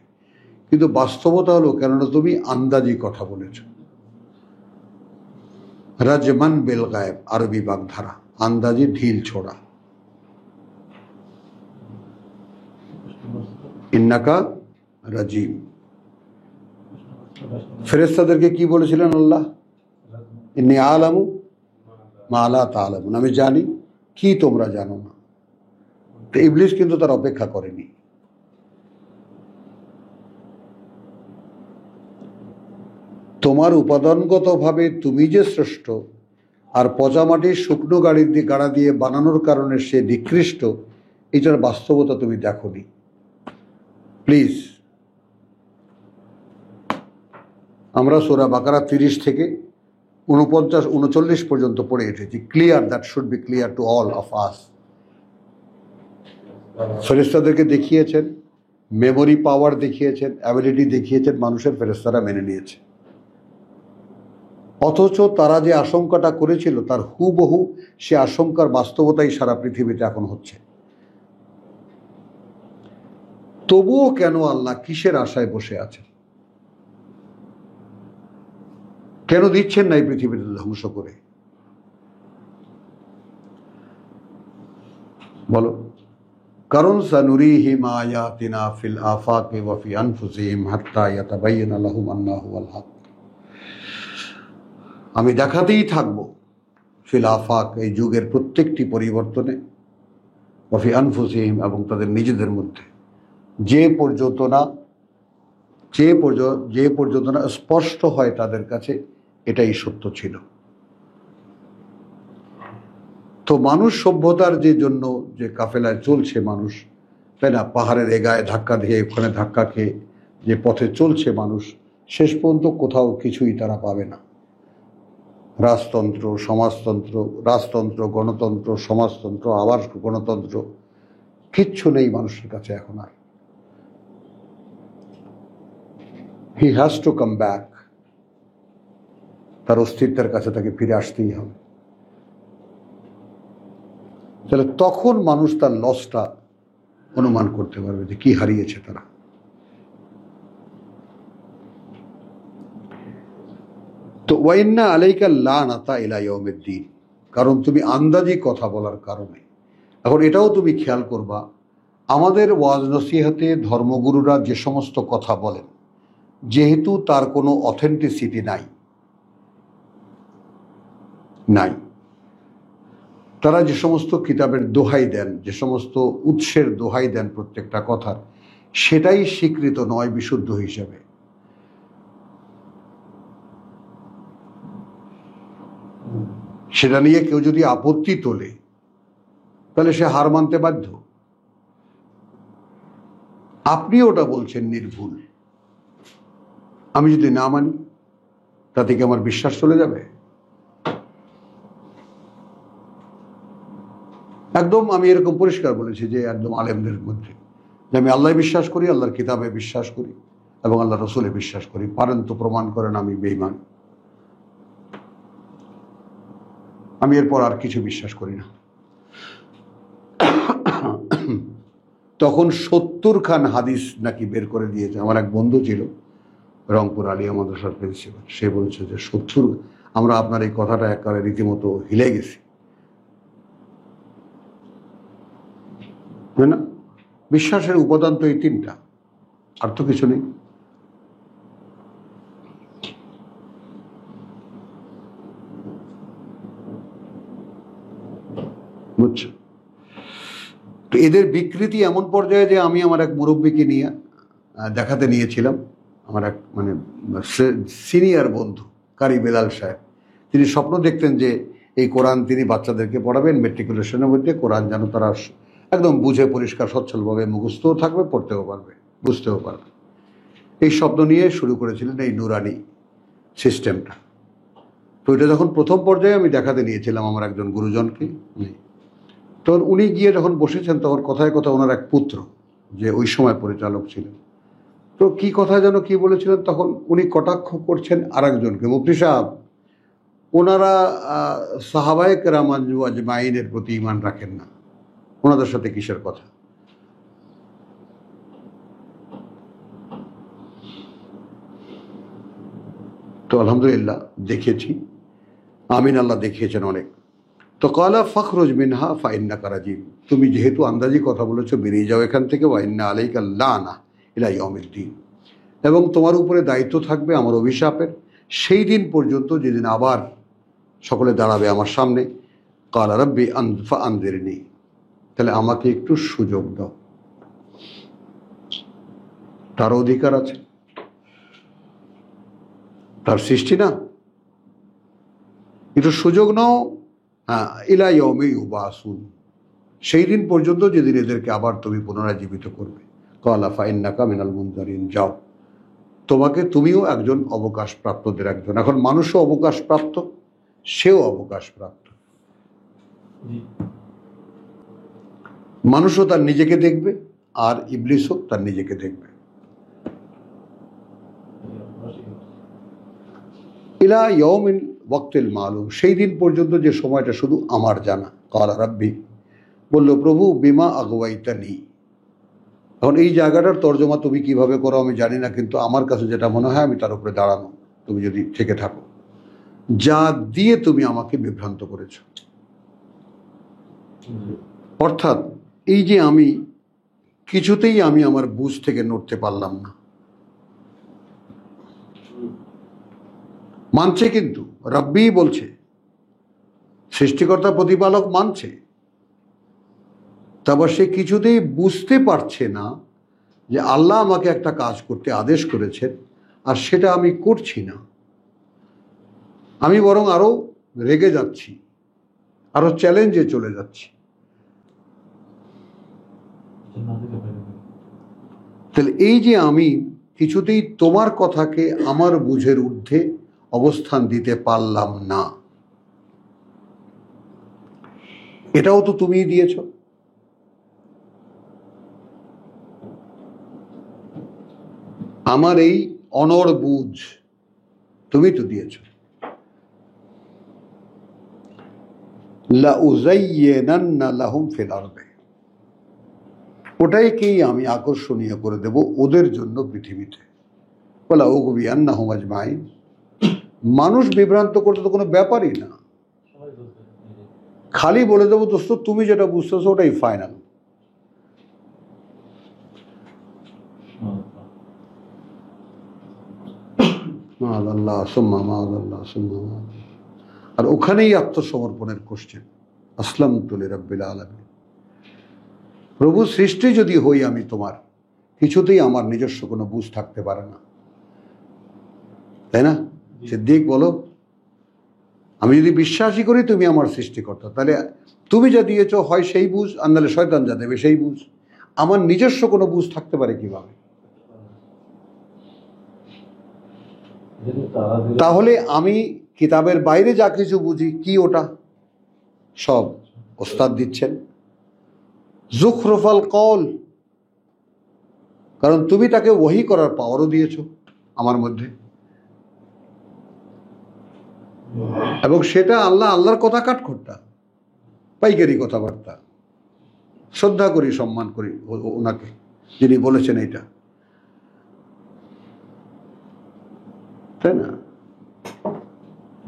কিন্তু বাস্তবতা হলো, কেননা তুমি আন্দাজি কথা বলেছ। রাজমান বেল গায়েব, আরবি বাগধারা, আন্দাজি ঢিল ছোড়া। ইন্নাকা রাজিম, ফেরেশতাদেরকে কি বলেছিলেন আল্লাহ? ইন্নী আলামু মা লা তা'লামুন, আমি জানি কি তোমরা জানো না। তো ইবলিস কিন্তু তার অপেক্ষা করেনি। তোমার উপাদানগতভাবে তুমি যে শ্রেষ্ঠ, আর পচামাটির শুকনো গাড়া দিয়ে বানানোর কারণে সে নিকৃষ্ট, এটার বাস্তবতা তুমি দেখোনি। প্লিজ, আমরা সূরা বাকারা 30 থেকে 49-39 পর্যন্ত পড়ে এসেছি। Clear, that should be clear to all of us. ফেরেশতাদেরকে দেখিয়েছেন, মেমোরি পাওয়ার দেখিয়েছেন, অ্যাবিলিটি দেখিয়েছেন, মানুষের ফেরেশতারা মেনে নিয়েছে। অথচ তারা যে আশঙ্কাটা করেছিল তার হুবহু সে আশঙ্কার বাস্তবতাই সারা পৃথিবীতে এখন হচ্ছে। তবুও কেন আল্লাহ কিসের আশায় বসে আছেন? কেন দিচ্ছেন না এই পৃথিবীতে ধ্বংস করে? বলো। কারণ সানুরিহিম আয়াতিনা ফিল আফাকি ওয়া ফি আনফুসিহিম হাত্তা ইয়াতাবায়্যানা লাহুম আন্নাহু আল হক। আমি দেখাতেই থাকবো ফিল আফাক, এই যুগের প্রত্যেকটি পরিবর্তনে, ওয়া ফি আনফুসিহিম, এবং তাদের নিজেদের মধ্যে, যে পর্যন্ত না স্পষ্ট হয় তাদের কাছে এটাই সত্য ছিল। তো মানুষ সভ্যতার যে জন্য যে কাফেলায় চলছে মানুষ, তাই না, পাহাড়ের এগায় ধাক্কা দিয়ে ওখানে ধাক্কা খেয়ে যে পথে চলছে মানুষ, শেষ পর্যন্ত কোথাও কিছুই তারা পাবে না। রাজতন্ত্র, সমাজতন্ত্র, রাজতন্ত্র, গণতন্ত্র, সমাজতন্ত্র, আবার গণতন্ত্র, কিচ্ছু নেই মানুষের কাছে এখন আর। He has to come back. তার অস্তিত্বের কাছে তাকে ফিরে আসতেই হবে। তাহলে তখন মানুষ তার লসটা অনুমান করতে পারবে যে কি হারিয়েছে তারা। তো ওয়াইন্না আলাইকা লানাতা ইলা ইয়াউমিদ্দিন, কারণ তুমি আন্দাজি কথা বলার কারণে। এখন এটাও তুমি খেয়াল করবা, আমাদের ওয়াজ নসিহতে ধর্মগুরুরা যে সমস্ত কথা বলেন, যেহেতু তার কোনো অথেন্টিসিটি নাই, তারা যে সমস্ত কিতাবের দোহাই দেন, যে সমস্ত উৎসের দোহাই দেন প্রত্যেকটা কথার, সেটাই স্বীকৃত নয় বিশুদ্ধ হিসেবে। সেটা নিয়ে কেউ যদি আপত্তি তোলে তাহলে সে হার মানতে বাধ্য। আপনি ওটা বলছেন নির্ভুল, আমি যদি না মানি তাতে কি আমার বিশ্বাস চলে যাবে? একদম আমি এরকম পরিষ্কার বলেছি যে একদম আলেমদের মধ্যে, যে আমি আল্লাহ বিশ্বাস করি, আল্লাহর কিতাবে বিশ্বাস করি, এবং আল্লাহ রসুলে বিশ্বাস করি। পারেন তো প্রমাণ করেন আমি বেঈমান। আমি এরপর আর কিছু বিশ্বাস করি না। তখন 70 খান হাদিস নাকি বের করে দিয়েছে। আমার এক বন্ধু ছিল রংপুর আলিয়া মাদ্রাসার প্রিন্সিপাল, সে বলছে যে 70, আমরা আপনার এই কথাটা একেবারে রীতিমতো হিলে গেছি। না, বিশ্বাসের উপাদান তো এই 3টা, আর তো কিছু নেই। বুঝছো? তো এদের বিকৃতি এমন পর্যায়ে যে আমি আমার এক মুরব্বীকে নিয়ে দেখাতে নিয়েছিলাম, আমার এক মানে সিনিয়র বন্ধু কারি বেলাল সাহেব। তিনি স্বপ্ন দেখতেন যে এই কোরআন তিনি বাচ্চাদেরকে পড়াবেন, মেট্রিকুলেশনের মধ্যে কোরআন যেন তারা একদম বুঝে পরিষ্কার সচ্ছলভাবে মুখস্থও থাকবে, পড়তেও পারবে, বুঝতেও পারবে। এই স্বপ্ন নিয়ে শুরু করেছিলেন এই নুরানি সিস্টেমটা। তো এটা যখন প্রথম পর্যায়ে আমি দেখাতে নিয়েছিলাম আমার একজন গুরুজনকে, তখন উনি গিয়ে যখন বসেছেন, তখন কথায় কথা ওনার এক পুত্র, যে ওই সময় পরিচালক ছিলেন, তো কি কথা যেন কি বলেছিলেন, তখন উনি কটাক্ষ করছেন আর একজনকে, মুফতি সাহেব, ওনারা সাহাবায়ে কেরাম আজমাইনের প্রতি ঈমান রাখেন না, ওনাদের সাথে কিসের কথা? তো আলহামদুলিল্লাহ দেখেছি, আমিন, আল্লাহ দেখিয়েছেন অনেক। তো কালা ফখরুজ মিনহা ফাইন্নাকা রাজিম, তুমি যেহেতু আন্দাজি কথা বলেছো, বেরিয়ে যাও এখান থেকে। ওয়াইন্না আলাইকা লানা ইলা ইয়াউমিদ্দিন, এবং তোমার উপরে দায়িত্ব থাকবে আমার অভিশাপের সেই দিন পর্যন্ত যেদিন আবার সকলে দাঁড়াবে আমার সামনে। কালা রাব্বি আনজিরনি, তাহলে আমাকে একটু সুযোগ দাও। তার অধিকার আছে, তার সৃষ্টি না, একটু সুযোগ নাও। হ্যাঁ, ইলা ইয়াউমি ইউবাসুন, সেই দিন পর্যন্ত যেদিন এদেরকে আবার তুমি পুনরায় জীবিত করবে। কালা ফাইন্নাকা মিনাল মুনজারিন, যাও, তুমিও একজন অবকাশপ্রাপ্তদের একজন। এখন মানুষও অবকাশপ্রাপ্ত, সেও অবকাশপ্রাপ্ত। মানুষও তার নিজেকে দেখবে, আর ইবলিসও তার নিজেকে দেখবে। ইলা ইয়াউমিল ওয়াক্তিল মালুম, সেই দিন পর্যন্ত যে সময়টা শুধু আমার জানা। ক্বালা রাব্বি, বলল প্রভু, বিমা আগওয়াইতানি। এখন এই জায়গাটার তর্জমা তুমি কিভাবে করো আমি জানি না, কিন্তু আমার কাছে যেটা মনে হয় আমি তার উপরে দাঁড়ানো, তুমি যদি থেকে থাকো, যা দিয়ে তুমি আমাকে বিভ্রান্ত করেছ। অর্থাৎ এই যে আমি কিছুতেই আমি আমার বুঝ থেকে নড়তে পারলাম না, মানছে, কিন্তু রাব্বি বলছে, সৃষ্টিকর্তা প্রতিপালক মানছে, তারপর সে কিছুতেই বুঝতে পারছে না যে আল্লাহ আমাকে একটা কাজ করতে আদেশ করেছেন আর সেটা আমি করছি না। আমি বরং আরো রেগে যাচ্ছি, আরো চ্যালেঞ্জে চলে যাচ্ছি। তাহলে এই যে আমি কিছুতেই তোমার কথাকে আমার বুঝের ঊর্ধ্বে অবস্থান দিতে পারলাম না, এটাও তো তুমিই দিয়েছ। আমার এই অনড় বুঝ তুমি তো দিয়েছ। লাউযায়্যিনান্না লাহুম ফিল আরদি, ওটাইকেই আমি আকর্ষণীয় করে দেব ওদের জন্য পৃথিবীতে। ওয়ালা উগবিয়ান্নাহুম আজমাইন, মানুষ বিভ্রান্ত করতে তো কোনো ব্যাপারই না, খালি বলে দেবো দোস্ত তুমি যেটা বুঝতেছো ওটাই ফাইনাল। মাআযাল্লাহ সুম্মা মাআযাল্লাহ সুম্মা মাআযাল্লাহ। আর ওখানেই আত্মসমর্পণের কোশ্চেন, আসলামতু লিরাব্বিল আলামিন। প্রভু, সৃষ্টি যদি হই আমি তোমার, কিছুতেই আমার নিজস্ব কোনো বুঝ থাকতে পারে না, তাই না? সিদ্দিক বলো, আমি যদি বিশ্বাসই করি তুমি আমার সৃষ্টিকর্তা, তাহলে তুমি যা দিয়েছ হয় সেই বুঝ, আর নাহলে শয়তান যা দেবে সেই বুঝ। আমার নিজস্ব কোনো বুঝ থাকতে পারে কিভাবে? তাহলে আমি কিতাবের বাইরে যা কিছু বুঝি, কি ওটা সব ওস্তাদ দিচ্ছেন। যুখরুফাল কওল, কারণ তুমি তাকে ওহী করার পাওয়ারও দিয়েছো আমার মধ্যে, এবং সেটা আল্লাহর কথা কাঠখোট্টা, পাইকারি কথাবার্তা। শ্রদ্ধা করি, সম্মান করি ওনাকে, যিনি বলেছেন এইটা, তাই না?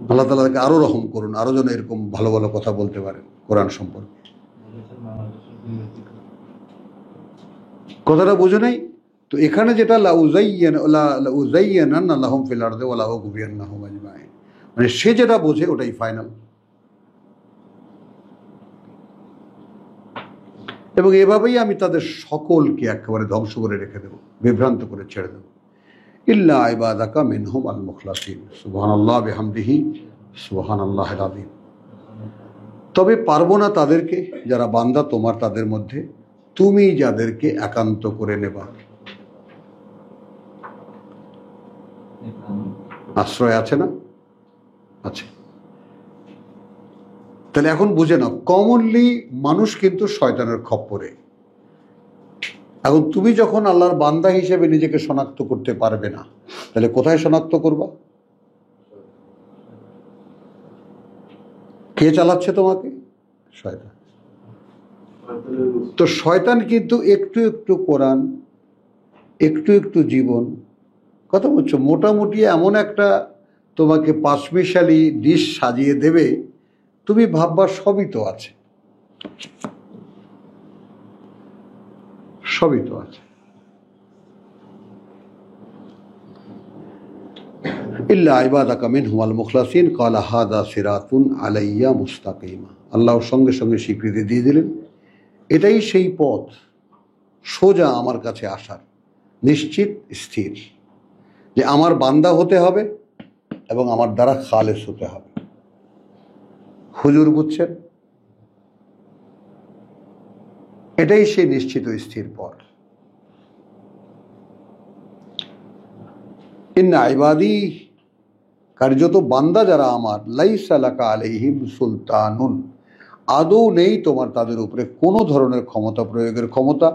আল্লাহ তাআলা তাকে আরো রহম করুন, আরো যেন এরকম ভালো ভালো কথা বলতে পারেন কোরআন সম্পর্কে। কথাটা বুঝে নাই তো? এখানে যেটা লাউযায়্যিনান্না লাহুম ফিল আরদি ওয়া লাউগবিয়ান্নাহুম আজমাইন, মানে সে যেটা বোঝে ওটাই ফাইনাল। এবং এভাবেই আমি তাদের সকলকে একেবারে ধ্বংস করে রেখে দেব, বিভ্রান্ত করে ছেড়ে দেব। ইল্লা ইবাদাকা মিনহুম আল মুখলাসিন, সুবহানাল্লাহ বিহামদিহি সুবহানাল্লাহিল আযীম। তবে পারবো না তাদেরকে যারা বান্দা তোমার, তাদের মধ্যে তুমি যাদেরকে একান্ত করে নেবা। আশ্রয় আছে না? আছে। তাহলে এখন বুঝে নাও, কমনলি মানুষ কিন্তু শয়তানের খপ্পরে। এখন তুমি যখন আল্লাহর বান্দা হিসেবে নিজেকে শনাক্ত করতে পারবে না, তাহলে কোথায় শনাক্ত করবা? কে চালাচ্ছে তোমাকে? শয়তান। তো শয়তান কিন্তু একটু একটু কোরআন, একটু একটু জীবন, কথা বলছো, মোটামুটি এমন একটা তোমাকে পাঁচমিশালি ডিশ সাজিয়ে দেবে, তুমি ভাববা সবই তো আছে, সবই তো আছে। ইল্লা ইবাদাকা মিনহুমুল মুখলাসিন ক্বালা হাযা সিরাতুন আলাইয়া মুস্তাকিমা। আল্লাহ সঙ্গে সঙ্গে স্বীকৃতি দিয়ে দিলেন, এটাই সেই পথ সোজা আমার কাছে আসার, নিশ্চিত স্থির, যে আমার বান্দা হতে হবে এবং আমার দ্বারা খালেস হতে হবে। হুজুর বুঝছেন? এটাই সেই নিশ্চিত স্থির পথ। ইন্না ইবাদি কার্যত বান্দা যারা আমার, লাইসা লাকা আলাইহিম সুলতানুন, আদৌ নেই তোমার তাদের উপরে কোনো ধরনের ক্ষমতা প্রয়োগের ক্ষমতা,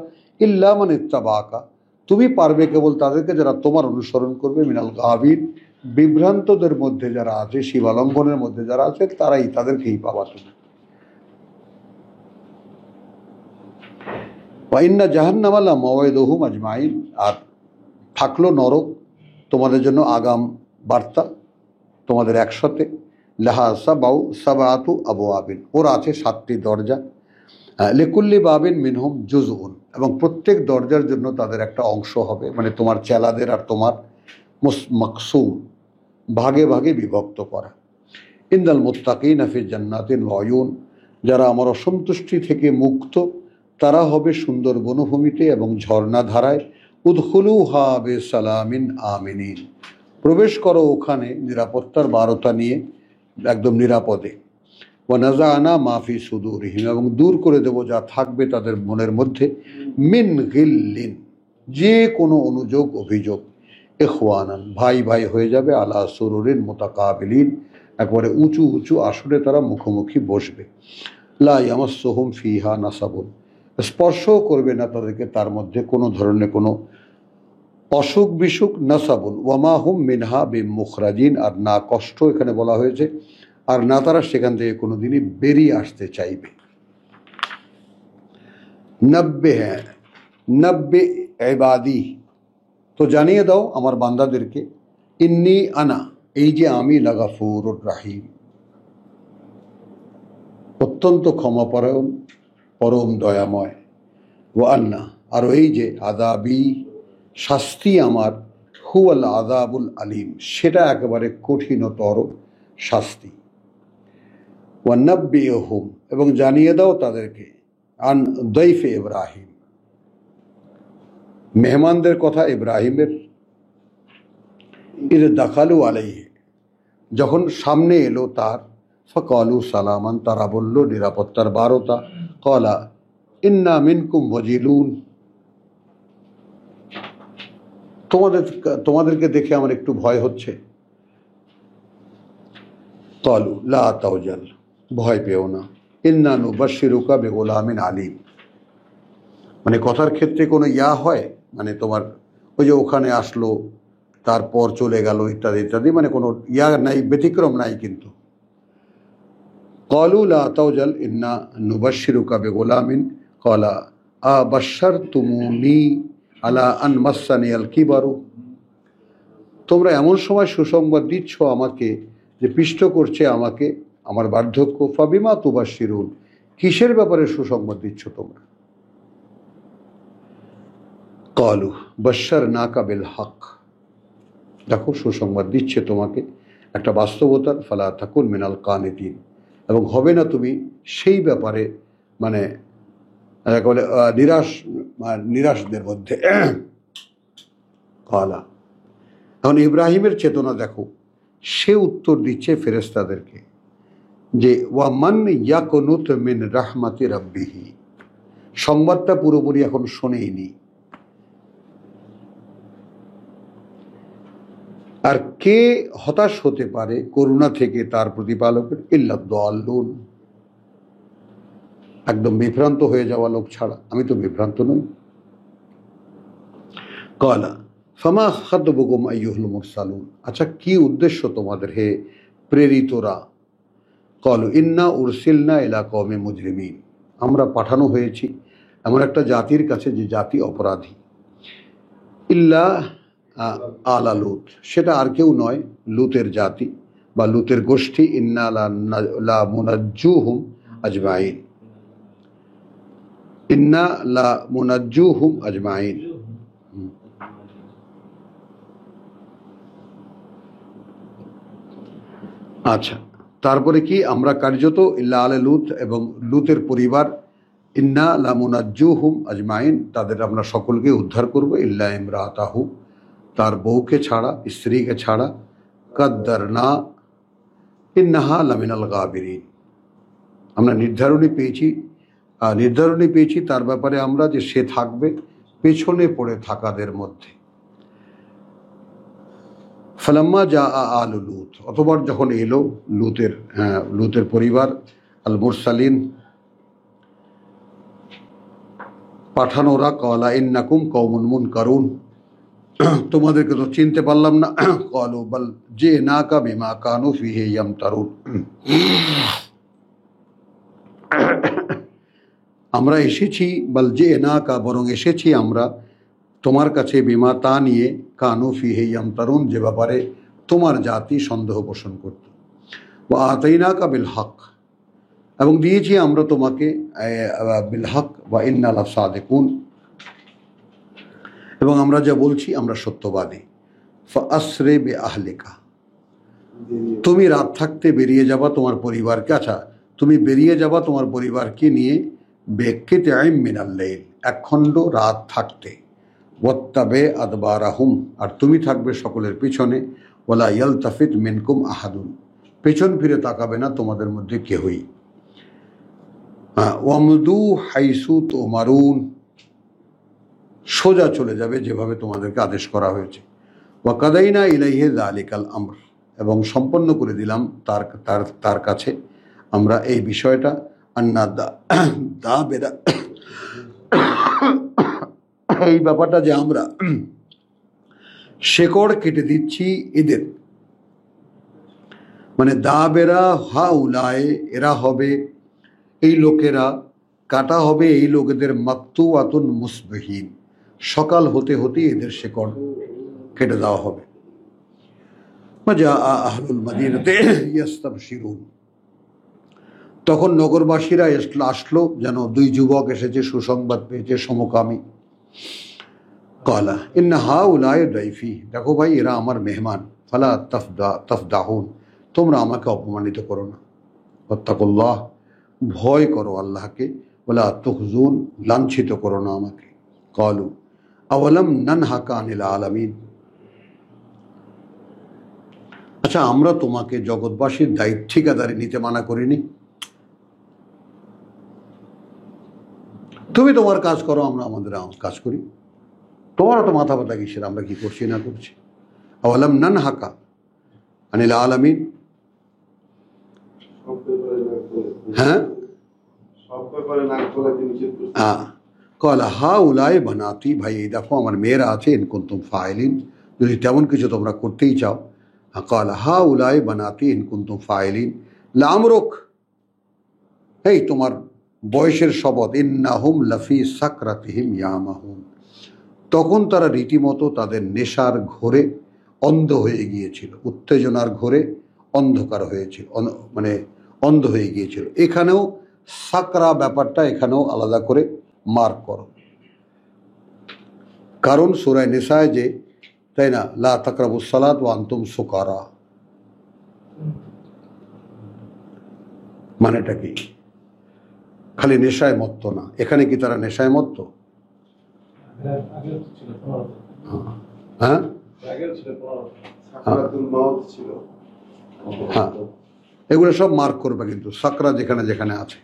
ইল্লা মান ইত্তাবাকা, তুমি পারবে কেবল তাদেরকে যারা তোমার অনুসরণ করবে, মিনাল গাবিন, বিভ্রান্তদের মধ্যে যারা আছে, শিবালম্বনের মধ্যে যারা আছে, তারাই, তাদেরকেই পাবা তুমি। ওয়া ইন্না জাহান্নামা লা মাওয়াইদুহুম আজমাইন, আর থাকলো নরক তোমাদের জন্য আগাম বার্তা, তোমাদের একসাথে। লাহা সাবাতু আবওয়াবিন, ওর আছে 7টি দরজা। লিকুল্লি বাবিন মিনহুম জুজউন, এবং প্রত্যেক দরজার জন্য তাদের একটা অংশ হবে, মানে তোমার চেলাদের আর তোমার মাকসুম, ভাগে ভাগে বিভক্ত করা। ইন্দাল মুত্তাকিনা ফি জান্নাতিন ওয়া উয়ুন, যারা আমার অসন্তুষ্টি থেকে মুক্ত তারা হবে সুন্দর বনভূমিতে এবং ঝর্ণাধারায়। উদখুলুহা বিসালামিন আমিনিন, প্রবেশ করো ওখানে নিরাপত্তার বারতা নিয়ে, একদম নিরাপদে। ওয়া নাযাআনা মা ফি সুদুরিহিম, এবং দূর করে দেব যা থাকবে তাদের মনের মধ্যে, মিন গিল্লিন, যে কোনো অনুযোগ অভিযোগ, ইখওয়ানান, ভাই ভাই হয়ে যাবে, আলা সুরুরিন মুতাকাবিলিন, একবারে উঁচু উঁচু আসরে তারা মুখোমুখি বসবে। লা ইয়ামাসসুহুম ফিহা নাসাবুন, স্পর্শও করবে না তাদেরকে তার মধ্যে কোনো ধরনের কোনো অসুখ বিসুখ, নাসাবুন ওয়ামা হুম মিনহা বিমুখরাজিন, আর না কষ্ট এখানে বলা হয়েছে, আর না তারা সেখান থেকে কোনোদিনই বেরিয়ে আসতে চাইবে। নব্বে ইবাদি, তো জানিয়ে দাও আমার বান্দাদেরকে, ইন্নি আনা, এই যে আমি, লাগাফুরুর রাহিম, অত্যন্ত ক্ষমাপরায়ণ, পরম দয়াময়। ওয়া আন্না, আর এই যে, আযাবি, শাস্তি আমার, হুয়াল আযাবুল আলিম, সেটা একেবারে কঠিনতর শাস্তি। ওয়া নাব্বিহুম, এবং জানিয়ে দাও তাদেরকে, আন দাইফে ইব্রাহিম, মেহমানদের কথা ইব্রাহিমের। ইদ দাখালু আলাইহি, যখন সামনে এলো তার, ফাকালু সালামান, তারা বলল নিরাপত্তার বারতা। ক্বালা ইন্না মিনকুম ওয়াজিলুন, তোমাদেরকে দেখে আমার একটু ভয় হচ্ছে। ক্বালু লা তাওজাল, ভয় পেও না, ইন্না নুবাশশিরুকা বিগুলামিন আলিম, মানে কথার ক্ষেত্রে কোনো ইয়া হয়, মানে তোমার ওই যে ওখানে আসলো তারপর চলে গেল ইত্যাদি ইত্যাদি, মানে কোনো ইয়া নাই, ব্যতিক্রম নাই কিন্তু। ক্বালু লা তাওজাল ইন্না নুবাশশিরুকা বিগুলামিন, ক্বালা আবাশশারতুমুনি আলা আন মাসসানিয়াল কিবারু, তোমরা এমন সময় সুসংবাদ দিচ্ছ আমাকে যে পিষ্ট করছে আমাকে আমার বার্ধক্য। ফাবিমা তুবাশশিরুন, কিসের ব্যাপারে সুসংবাদ দিচ্ছ তোমরা? ক্বালু বাশশারনাকা বিল হক, দেখো সুসংবাদ দিচ্ছে তোমাকে একটা বাস্তবতার। ফালা তাকুন মিনাল কানিতিন, এবং হবে না তুমি সেই ব্যাপারে মানে বলে নিরাশদের মধ্যে। ক্বালা, এখন ইব্রাহিমের চেতনা দেখো, সে উত্তর দিচ্ছে ফেরেশতাদেরকে যে ওয়া মান ইয়াকুনুত মিন রাহমাতি রাব্বিহি, সংবাদটা পুরোপুরি এখন শোনেইনি। আর কে হতাশ হতে পারে করুণা থেকে তার প্রতিপালকের, ইল্লা দাল্লুন, একদম বিভ্রান্ত হয়ে যাওয়া লোক ছাড়া, আমি তো বিভ্রান্ত নই। ক্বালা ফামা খাতবুকুম আইয়ুহাল মুরসালুন, আচ্ছা কি উদ্দেশ্য তোমাদের হে প্রেরিতরা? ক্বালু ইন্না উরসিলনা ইলা কওমি মুজরিমিন, আমরা পাঠানো হয়েছি এমন একটা জাতির কাছে যে জাতি অপরাধী। ইল্লা আলা লুত, সেটা আর কেউ নয়, লুতের জাতি বা লুতের গোষ্ঠী। ইন্না লা মুনাজ্জুহুম আজমাইন, ইন্না লা মুনাজ্জুহুম আজমাইন। আচ্ছা, তারপরে কি, আমরা কার্যত ইল্লা আলা লুত, এবং লুতের পরিবার, ইন্না লা মুনাজ্জুহুম আজমাইন, তাদের আমরা সকলকে উদ্ধার করব, ইল্লা ইমরাতাহু, তার বউকে ছাড়া, স্ত্রীকে ছাড়া। কাদ্দারনা ইন্নাহা লামিনাল গাবিরিন, আমরা নির্ধারণী পেয়েছি তার ব্যাপারে আমরা, যে সে থাকবে পেছনে পড়ে থাকাদের মধ্যে। ফালাম্মা যা আলু লুত, অতবার যখন এলো লুতের পরিবার, আল মুরসালিন পাঠানোরা, কলা ইন্নাকুম কওমুন মুনকারুন, তোমাদেরকে তো চিনতে পারলাম না। কলু বল যে না কা বিমা কানু ফিহি ইয়ামতারুন, আমরা এসেছি, বল যে না কা বরং এসেছি আমরা তোমার কাছে, বিমা তা নিয়ে, কানু ফিহি ইয়ামতারুন যে ব্যাপারে তোমার জাতি সন্দেহ পোষণ করত। ওয়া আতাইনাকা বিল হক, এবং দিয়েছি আমরা তোমাকে বিল হক, ওয়া ইন্না লাসাদিকুন, এবং আমরা যা বলছি আমরা সত্যবাদী। ফাসরে বে আহলিকা, তুমি রাত থাকতে বেরিয়ে যাবা তোমার পরিবারকে, আচ্ছা তুমি বেরিয়ে যাবা তোমার পরিবারকে নিয়ে, বেকিত মিনাল লাইল, এক খণ্ড রাত থাকতে, ওয়াত্তাবে আদবারাহুম, আর তুমি থাকবে সকলের পিছনে, ওয়ালা ইয়ালতাফিত মিনকুম আহাদুন, পেছন ফিরে তাকাবে না তোমাদের মধ্যে কেহই। ওয়ামদু হাইসু তুমারুন, সোজা চলে যাবে যেভাবে তোমাদেরকে আদেশ করা হয়েছে। ওয়া কাদাইনা ইলাইহি যালিকাল আমর, এবং সম্পন্ন করে দিলাম তার কাছে আমরা এই বিষয়টা, আন্না দা বেরা, এই ব্যাপারটা যে আমরা শেকড় কেটে দিচ্ছি এদের, মানে দা বেরা হা উলায়, এরা হবে এই লোকেরা, কাটা হবে এই লোকেদের, মাকতু আতুন মুসবিহীন, সকাল হতে হতে এদের শেকড় কেটে দেওয়া হবে। মাজা আহলুল মদিনাতে ইয়াস্তাবশিরুন, তখন নগরবাসীরা আসলো, যেন দুই যুবক এসেছে, সুসংবাদ পেয়েছে, সমকামী। কালা ইন্না হাউলায়ে দাইফি, দেখো ভাই এরা আমার মেহমান, ফালা তাফদাহুন, তোমরা আমাকে অপমানিত করো না। ওয়াত্তাকুল্লাহ, ভয় করো আল্লাহকে, ওয়ালা তুখজুন, লাঞ্ছিত করো না আমাকে। কালু আওয়ালাম নানহাকা আনিল আলামিন, আচ্ছা আমরা তোমাকে জগৎবাসীর দায়িত্ব ঠিকাদারি নিতে মানা করিনি? তুমি তোমার কাজ করো, আমরা আমাদের কাজ করি, তোমার তো মাথা ব্যথা কিসের, আমরা কি করছি না করছি। আওয়ালাম নানহাকা আনিল আলামিন, হ্যাঁ কলা হা উলায় বানাতি, ভাই এই দেখো আমার মেয়েরা আছে, ইনকুন্তুম ফাইলিন, যদি তেমন কিছু তোমরা করতেই চাও। কলা হা উলায় বানাতি ইনকুন্তুম ফাইলিন লামরুক, এই তোমার বয়সের শপথ, ইন্নাহুম লাফি সাকরাতিহিম ইয়ামাহুন, তখন তারা রীতিমতো তাদের নেশার ঘোরে অন্ধ হয়ে গিয়েছিল, উত্তেজনার ঘোরে অন্ধকার হয়েছিল, মানে অন্ধ হয়ে গিয়েছিল। এখানেও সাকরা ব্যাপারটা এখানেও আলাদা করে মার্ক করো, কারণ সূরা নিসায় যে, তাই না, লা তাকরাবুস সালাত ওয়া আনতুম সুকারা, মানেটা কি? খালি নেশায় মত্ত না, এখানে কি তারা নেশায় মত্ত? হ্যাঁ হ্যাঁ, এগুলো সব মার্ক করবে কিন্তু, সাকরা যেখানে যেখানে আছে।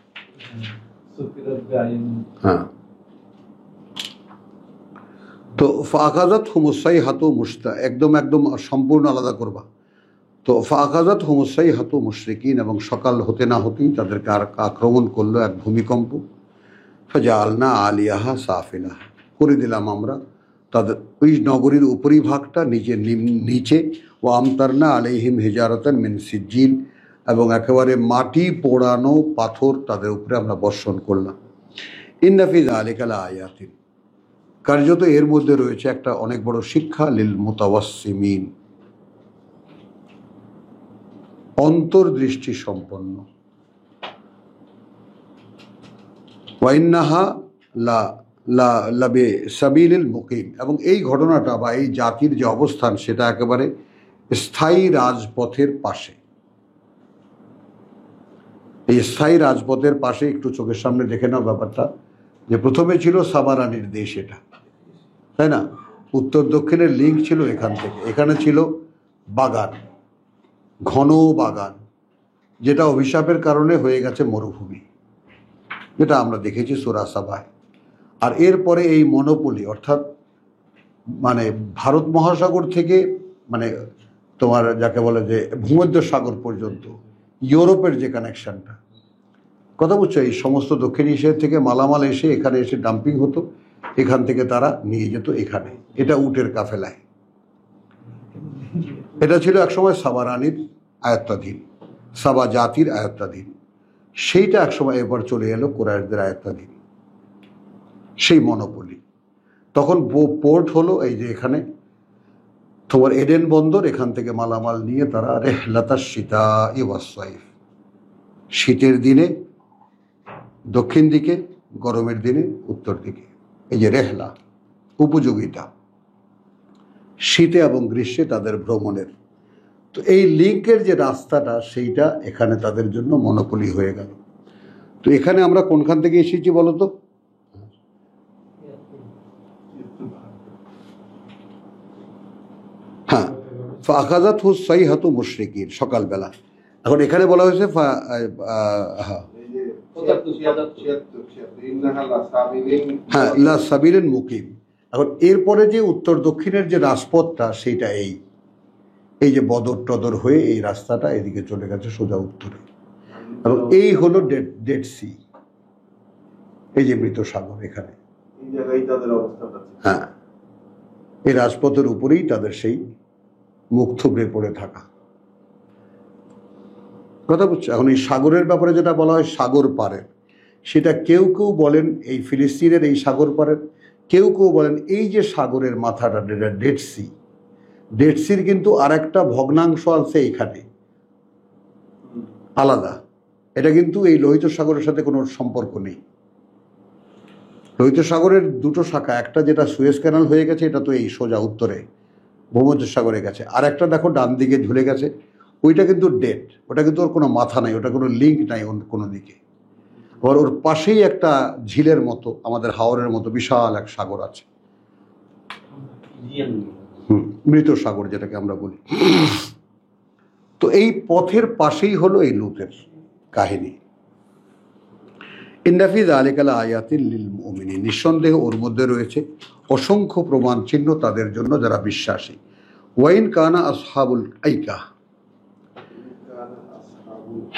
হ্যাঁ, তো ফাকাজাত হুমুসাই হাতু মুস্তা, একদম একদম সম্পূর্ণ আলাদা করবা। তো ফাকাজাত হুমুসাই হাতু মুশরিকিন, এবং সকাল হতে না হতেই তাদেরকে আর আক্রমণ করলো এক ভূমিকম্প। ফাজালনা আলিয়াহা সাফিলাহা, করে দিলাম আমরা তাদের ওই নগরীর উপরিভাগটা নিচে, ও আমতারনা আলাইহিম হিজারাতান মিন সিজ্জিল, এবং একেবারে মাটি পোড়ানো পাথর তাদের উপরে আমরা বর্ষণ করলাম। ইন্না ফি যালিকা লাআয়াতিন, কার্যত এর মধ্যে রয়েছে একটা অনেক বড় শিক্ষা, লিল মুতাওয়াসসিমিন, অন্তর্দৃষ্টি সম্পন্ন। ওয়া ইন্নাহা লাবে সাবিলিল মুকিম, এবং এই ঘটনাটা বা এই জাতির যে অবস্থান সেটা একেবারে স্থায়ী রাজপথের পাশে। এই স্থায়ী রাজপথের পাশে একটু চোখের সামনে দেখে নাও ব্যাপারটা, যে প্রথমে ছিল সাবারানির দেশ, এটা তাই না, উত্তর দক্ষিণের লিঙ্ক ছিল এখান থেকে, এখানে ছিল বাগান, ঘন বাগান, যেটা অভিশাপের কারণে হয়ে গেছে মরুভূমি, যেটা আমরা দেখেছি সূরা সাবায়। আর এরপরে এই মনোপলি, অর্থাৎ মানে ভারত মহাসাগর থেকে, মানে তোমার যাকে বলে যে ভূমধ্য সাগর পর্যন্ত, ইউরোপের যে কানেকশনটা, কথা বুঝছো, এই সমস্ত দক্ষিণ এশিয়া থেকে মালামাল এসে এখানে এসে ডাম্পিং হতো, এখান থেকে তারা নিয়ে যেত এখানে, এটা উটের কাফেলায়। এটা ছিল একসময় সাবা রানীর আয়ত্তাধীন, সাবা জাতির আয়ত্তাধীন, সেইটা একসময় এবার চলে এলো কুরাইশদের আয়ত্তাধীন, সেই মনোপলি। তখন পোর্ট হলো এই যে এখানে তোমার এডেন বন্দর, এখান থেকে মালামাল নিয়ে তারা রেহলাতাস শীতা ওয়াস-সাইফ, শীতের দিনে দক্ষিণ দিকে, গরমের দিনে উত্তর দিকে, এই যে রেহলা উপযোগিতা, শীতে এবং গ্রীষ্মে তাদের ভ্রমণের। তো এই লিঙ্কের যে রাস্তাটা সেইটা এখানে তাদের জন্য মনোপলি হয়ে গেল। তো এখানে আমরা কোনখান থেকে এসেছি বলতো? হ্যাঁ, ফাখাযাত হুসাইহাতু মুশরিকিন, সকালবেলা। এখন এখানে বলা হয়েছে হ্যাঁ লা সাবিলিন মুকিম। এখন এরপরে যে উত্তর দক্ষিণের যে রাজপথটা সেইটা এই যে বদর টদর হয়ে এই রাস্তাটা এদিকে চলে গেছে সোজা উত্তরে, এবং এই হলো ডেড সি, এই যে মৃত সাগর, এখানে হ্যাঁ এই রাজপথের উপরেই তাদের সেই মুখ থুবড়ে পড়ে থাকা, কথা বুঝছো। এখন এই সাগরের ব্যাপারে যেটা বলা হয় সাগর পারের, সেটা কেউ কেউ বলেন এই ফিলিস্তিনের এই সাগর পারের, কেউ কেউ বলেন এই যে সাগরের মাথাটা ডেড সি। ডেড সির কিন্তু আর একটা ভগ্নাংশ আছে এখানে আলাদা, এটা কিন্তু এই লোহিত সাগরের সাথে কোনো সম্পর্ক নেই। লোহিত সাগরের দুটো শাখা, একটা যেটা সুয়েজ ক্যানাল হয়ে গেছে, এটা তো এই সোজা উত্তরে ভূমধ্য সাগরে গেছে, আর একটা দেখো ডান দিকে ঝুলে গেছে, ওইটা কিন্তু ডেড, ওটা কিন্তু ওর কোনো মাথা নাই, ওটা কোনো লিঙ্ক নাই কোনো দিকে। আবার ওর পাশেই একটা ঝিলের মতো, আমাদের হাওরের মতো বিশাল এক সাগর আছে, মৃত সাগর যেটাকে আমরা বলি। তো এই পথের পাশেই হলো এই লূতের কাহিনী। ইন্নাফি যালিকা লাআয়াতিন লিল মুমিনিন, নিঃসন্দেহে ওর মধ্যে রয়েছে অসংখ্য প্রমাণ চিহ্ন তাদের জন্য যারা বিশ্বাসী। ওয়াইন কানা আসহাবুল আইকা,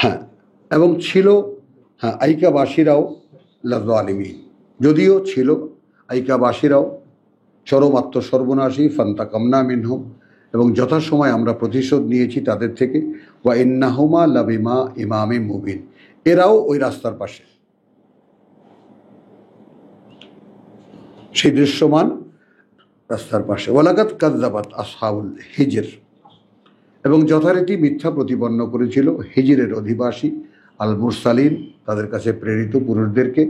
হ্যাঁ এবং ছিল, হ্যাঁ আইকাবাসীরাও লাযালিমিন, যদিও ছিল আইকাবাসীরাও চরম আত্মসর্বনাশী। ফান্তাকামনা মিনহুম, এবং যথাসময় আমরা প্রতিশোধ নিয়েছি তাদের থেকে। ওয়া ইন্নাহুমা লাবিমা ইমামিম মুবিন, এরাও ওই রাস্তার পাশে, সেই দৃশ্যমান রাস্তার পাশে। ওয়ালাকাদ কাযযাবাত আসহাবুল হিজর, এবং যথারীতি মিথ্যা প্রতিপন্ন করেছিল হিজরের অধিবাসী আল মুরসালিন, তাদের কাছে প্রেরিত পুরুষদেরকে।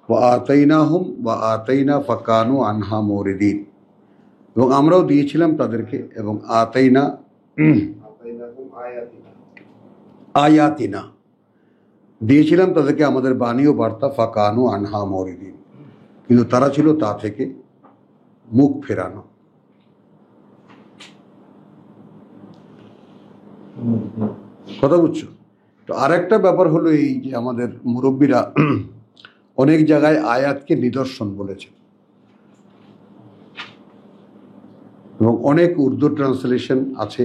ওয়া আতাইনাহুম ওয়া আতাইনা ফাকানু আনহা মুরিদিন, এবং আমরাও দিয়েছিলাম তাদেরকে, এবং আতাইনা আয়াতিনা দিয়েছিলাম তাদেরকে আমাদের বাণী ও বার্তা। ফাকানু আনহা মুরিদিন, কিন্তু তারা ছিল তা থেকে মুখ ফেরানো। কথা বুঝছো? তো আরেকটা ব্যাপার হলো এই যে আমাদের মুরব্বীরা অনেক জায়গায় আয়াতকে নিদর্শন বলেছে, এবং অনেক উর্দু ট্রান্সলেশন আছে,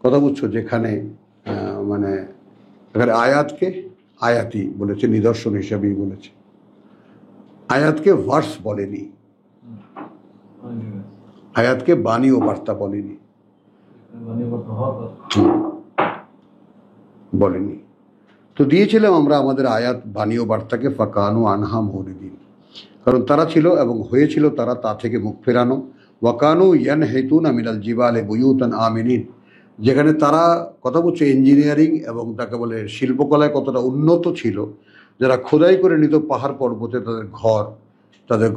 কথা বুঝছো, যেখানে মানে এখানে আয়াতকে আয়াতি বলেছে, নিদর্শন হিসাবেই বলেছে। আয়াতকে ভার্স বলেনি, আয়াতকে বাণী ও বার্তা বলেনি, বলেনি। তো দিয়েছিলাম আমরা আমাদের আয়াত বাণী ও বার্তাকে ফাকানু আনহা মুরিদিন, কারণ তারা ছিল এবং হয়েছিল তারা তা থেকে মুখ ফেরানো। ওয়াকানু ইয়ানহিতুনা মিনাল জিবালি বুয়ুতান আমিনিন, যেখানে তারা, কথা বলছে, ইঞ্জিনিয়ারিং এবং তাকে বলে শিল্পকলায় কতটা উন্নত ছিল, যারা খোদাই করে নিত পাহাড় পর্বতে তাদের ঘর, তাদের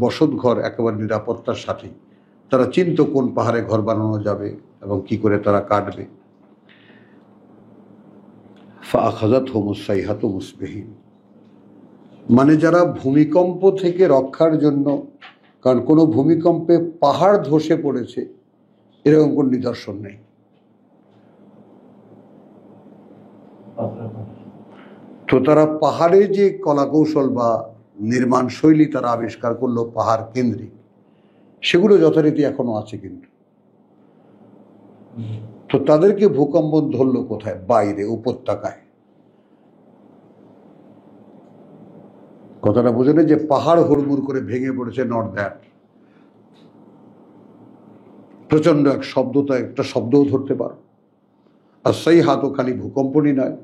বসত ঘর একেবারে নিরাপত্তার সাথে। তারা চিনত কোন পাহাড়ে ঘর বানানো যাবে এবং কি করে তারা কাটবে। ফাআখাযাতহুমুস সাইহাতু মুসবিহিন, মানে যারা ভূমিকম্প থেকে রক্ষার জন্য, কারণ কোনো ভূমিকম্পে পাহাড় ধসে পড়েছে এরকম কোন নিদর্শন নেই। তো তারা পাহাড়ে যে কলাকৌশল বা নির্মাণ শৈলী তারা আবিষ্কার করলো পাহাড় কেন্দ্রিক, সেগুলো যথারীতি এখনো আছে, কিন্তু তো তাদেরকে ভূকম্প ধরলো কোথায়? বাইরে, উপত্যকায়। কথাটা বোঝেন যে পাহাড় হুড়মুড় করে ভেঙে পড়েছে, নট দ্যাট। প্রচন্ড এক শব্দ, তো একটা শব্দও ধরতে পারো। আর সেই হাতও খালি ভূকম্পনই নয়,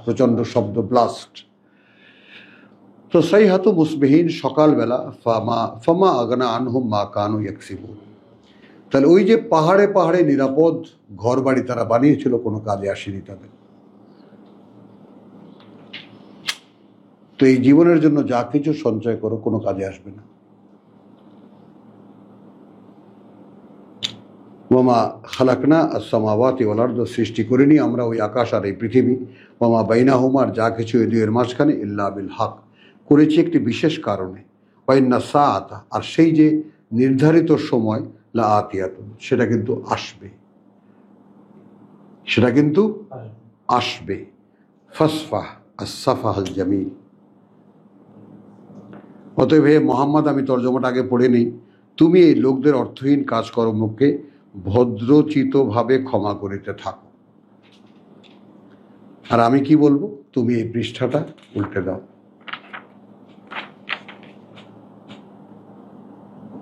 প্রচন্ড শব্দ, ব্লাস্ট। তো সেই হাতও মুসবিহীন, সকালবেলা, ফামা আগনা আনহুম মা কানু ইয়াকসিবুন। তাহলে ওই যে পাহাড়ে পাহাড়ে নিরাপদ ঘর বাড়ি তারা বানিয়েছিল, কোনো কাজে আসেনি তাদের। তো এই জীবনের জন্য যা কিছু সঞ্চয় করো, কোনো কাজে আসবে না। ওয়ামা খালাকনা আসসামাওয়াতি ওয়াল আরদ, সৃষ্টি করিনি আমরা ওই আকাশ আর এই পৃথিবী, ওয়ামা বাইনাহুমা, আর যা কিছু এই দুয়ের মাঝখানে, ইল্লা বিল হক, করেছি একটি বিশেষ কারণে। ওয়াইন্না সাআতা, আর সেই যে নির্ধারিত সময়, লা আতিয়াতুন, সেটা কিন্তু আসবে, সেটা কিন্তু আসবে। ফাসফাহ আসসাফাহাল জামিল। অতএব হে মোহাম্মদ, আমি তর্জমাটা আগে পড়ে নিই, তুমি এই লোকদের অর্থহীন কাজকর্মকে ভদ্রচিতভাবে ক্ষমা করিতে থাকো। আর আমি কি বলবো? তুমি এই পৃষ্ঠাটা উল্টে দাও।